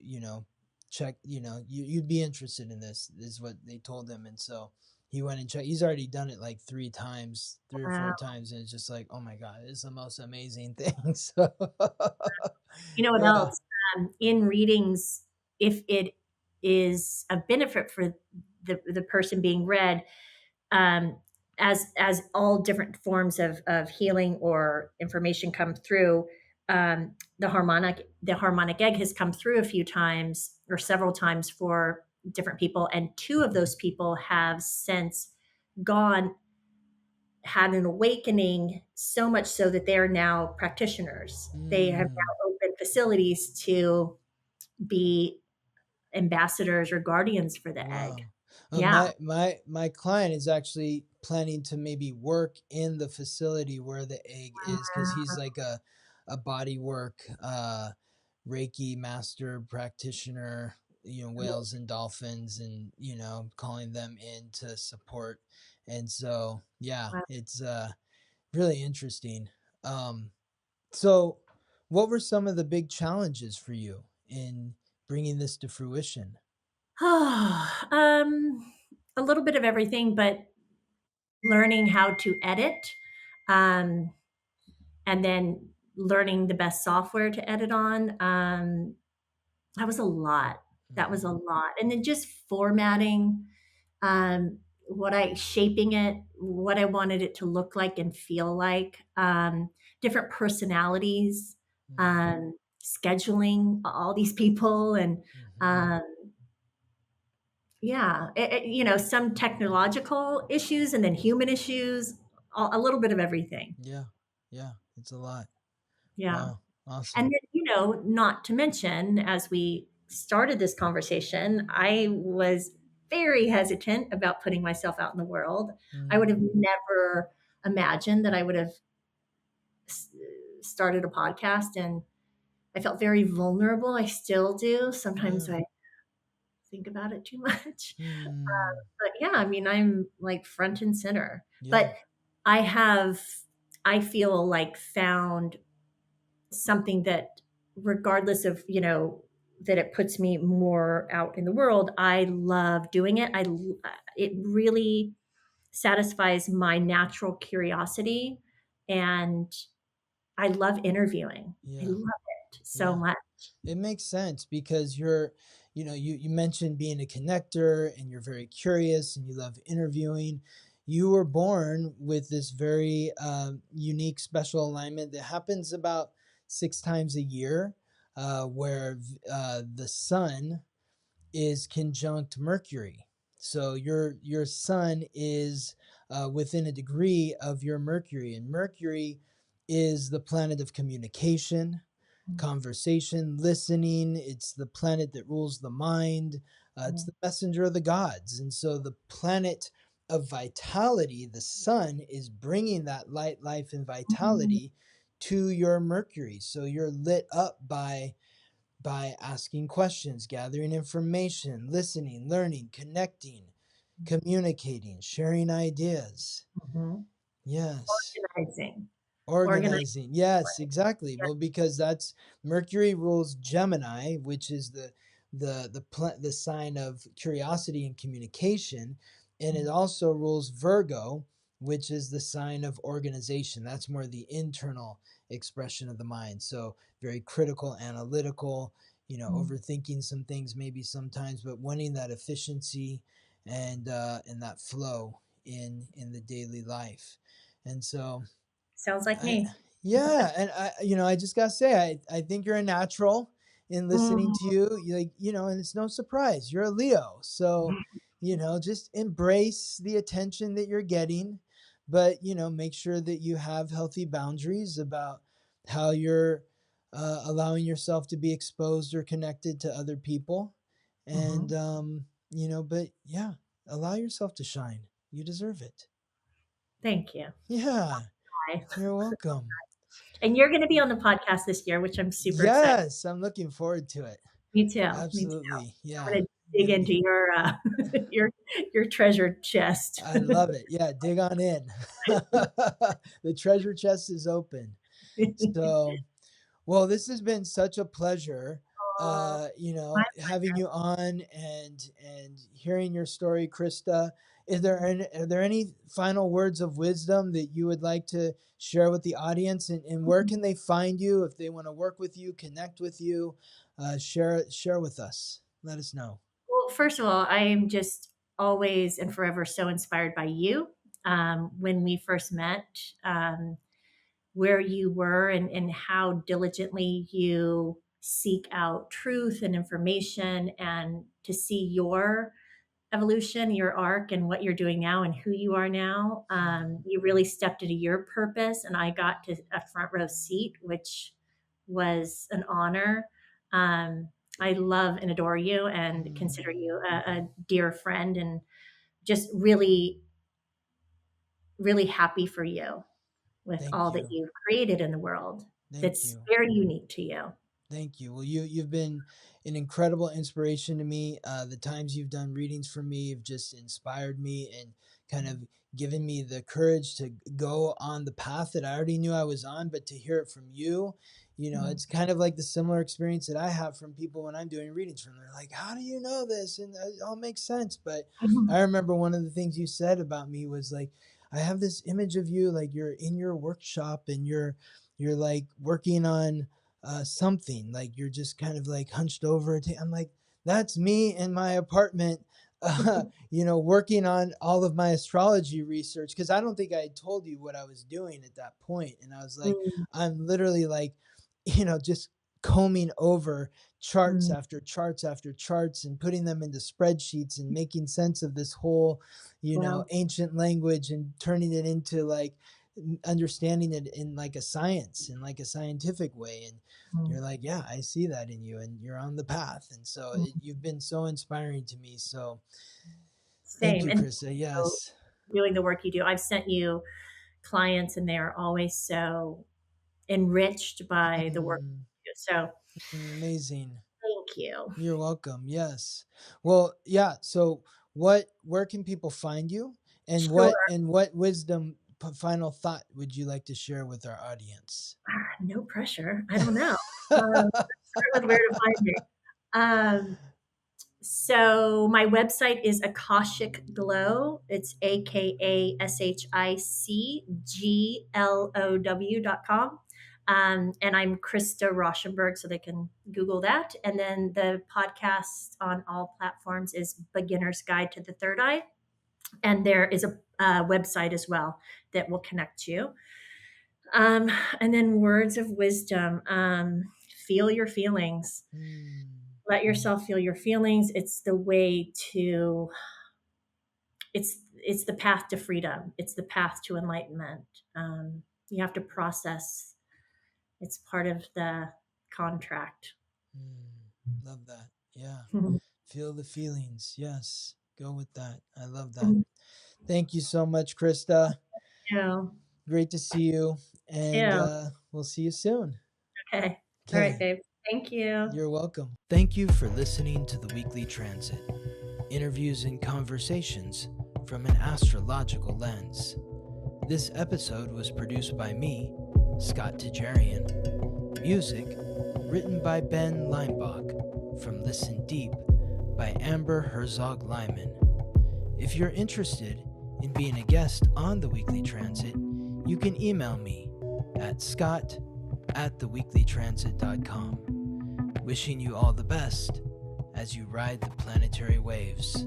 check. You'd be interested in this, is what they told him. And so he went and checked. He's already done it like three or four Wow. times, and it's just like, oh my god, it's the most amazing thing. So You know what yeah. else? In readings, if it is a benefit for the person being read, um, as all different forms of healing or information come through, the harmonic egg has come through a few times or several times for different people, and two of those people have since gone had an awakening, so much so that they are now practitioners. They have Mm, now opened facilities to be ambassadors or guardians for the egg. wow. Yeah. My client is actually planning to maybe work in the facility where the egg is, because he's like a body work Reiki master practitioner, whales and dolphins, and calling them in to support. And so yeah, it's really interesting. Um so what were some of the big challenges for you in bringing this to fruition? A little bit of everything, but learning how to edit, um, and then learning the best software to edit on. That was a lot. That was Mm-hmm. a lot. And then just formatting, um, shaping it, what I wanted it to look like and feel like, different personalities, scheduling all these people, and Mm-hmm. um, yeah, some technological issues and then human issues, a little bit of everything. Yeah. Yeah. It's a lot. Yeah. Wow. And Awesome. then, not to mention, as we started this conversation, I was very hesitant about putting myself out in the world. I would have Mm, never imagined that I would have s- started a podcast, and I felt very vulnerable. I still do. Sometimes yeah. I think about it too much. Mm, But yeah, I mean, I'm like front and center. yeah. But I have, I feel like, found something that, regardless of, that it puts me more out in the world, I love doing it. It really satisfies my natural curiosity, and I love interviewing. I Yeah. love it so Yeah. much. It makes sense because you mentioned being a connector and you're very curious and you love interviewing. You were born with this very unique special alignment that happens about 6 times a year, where the sun is conjunct Mercury. So your sun is within a degree of your Mercury, and Mercury is the planet of communication, conversation, listening. It's the planet that rules the mind. It's Mhm. the messenger of the gods. And so the planet of vitality, the sun, is bringing that light, life, and Mhm. vitality to your Mercury. So you're lit up by asking questions, gathering information, listening, learning, connecting, communicating, sharing ideas. Mhm. Yes. Organizing. Organizing. Organizing. Yes, exactly. Well, because that's Mercury rules Gemini, which is the sign of curiosity and communication, and it also rules Virgo, which is the sign of organization. That's more the internal expression of the mind. So very critical, analytical, Mhm. overthinking some things maybe sometimes, but wanting that efficiency and that flow in the daily life. And so Sounds like I me. yeah, and I just gotta say, I think you're a natural in listening to Mhm. you. You like, and it's no surprise. You're a Leo. So, just embrace the attention that you're getting, but make sure that you have healthy boundaries about how you're allowing yourself to be exposed or connected to other people. And Mhm. but yeah, allow yourself to shine. You deserve it. Thank you. Yeah, Bye. you're welcome. And you're going to be on the podcast this year, which I'm super excited. Yes, I'm looking forward to it. Me too. Me too. Absolutely. I'm Yeah. going to I'm dig gonna into be your your treasure chest. I love it. Yeah, dig on in. The treasure chest is open. So, well, this has been such a pleasure, Aw, my having you on and hearing your story, Krista. Are there any final words of wisdom that you would like to share with the audience? And where can they find you if they want to work with you, connect with you? Share with us. Let us know. Well, first of all, I am just always and forever so inspired by you. When we first met, where you were and how diligently you seek out truth and information, and to see your evolution, your arc, and what you're doing now and who you are now. You really stepped into your purpose, and I got to a front row seat, which was an honor. I love and adore you and consider you a dear friend, and just really, really happy for you with Thank all that you. you've created in the world. Thank That's you. very unique to you. Thank you. Well, you've been an incredible inspiration to me. The times you've done readings for me have just inspired me and kind of given me the courage to go on the path that I already knew I was on, but to hear it from you, it's kind of like the similar experience that I have from people when I'm doing readings from them. They're like, how do you know this? And it all makes sense. But I remember one of the things you said about me was like, I have this image of you, like you're in your workshop and you're like working on something, like you're just kind of like hunched over. I'm like, that's me in my apartment, working on all of my astrology research. Cause I don't think I had told you what I was doing at that point. And I was like, I'm literally like, just combing over charts after charts after charts and putting them into spreadsheets and making sense of this whole, Wow. ancient language and turning it into like understanding it in like a science, in like a scientific way. And you're like, yeah, I see that in you and you're on the path. And so you've been so inspiring to me. So thank Same. you, And Krista. Yes. doing the work you do. I've sent you clients, and they are always so enriched by the work Mm, you do. So amazing. thank you. You're welcome. Yes. Well, yeah. So where can people find you, and Sure. what wisdom, final thought would you like to share with our audience? No pressure. I don't know. Let's start with where to find me. Um, so my website is Akashic Glow. It's AKASHICGLOW.com. And I'm Krista Rauschenberg, so they can Google that. And then the podcast on all platforms is Beginner's Guide to the Third Eye. And there is a website as well that will connect you. And then words of wisdom. Feel your feelings. Let yourself feel your feelings. It's the way to, it's the path to freedom. It's the path to enlightenment. You have to process. It's part of the contract. Love that. Yeah. Feel the feelings. Yes. Go with that. I love that. Thank you so much, Krista. Yeah. Great to see you. And Too. we'll see you soon. Okay. All right, babe. Thank you. You're welcome. Thank you for listening to the Weekly Transit. Interviews and conversations from an astrological lens. This episode was produced by me, Scott Tejerian. Music written by Ben Leimbach from Listen Deep by Amber Herzog-Lyman. If you're interested in being a guest on the Weekly Transit, you can email me at scott@theweeklytransit.com. Wishing you all the best as you ride the planetary waves.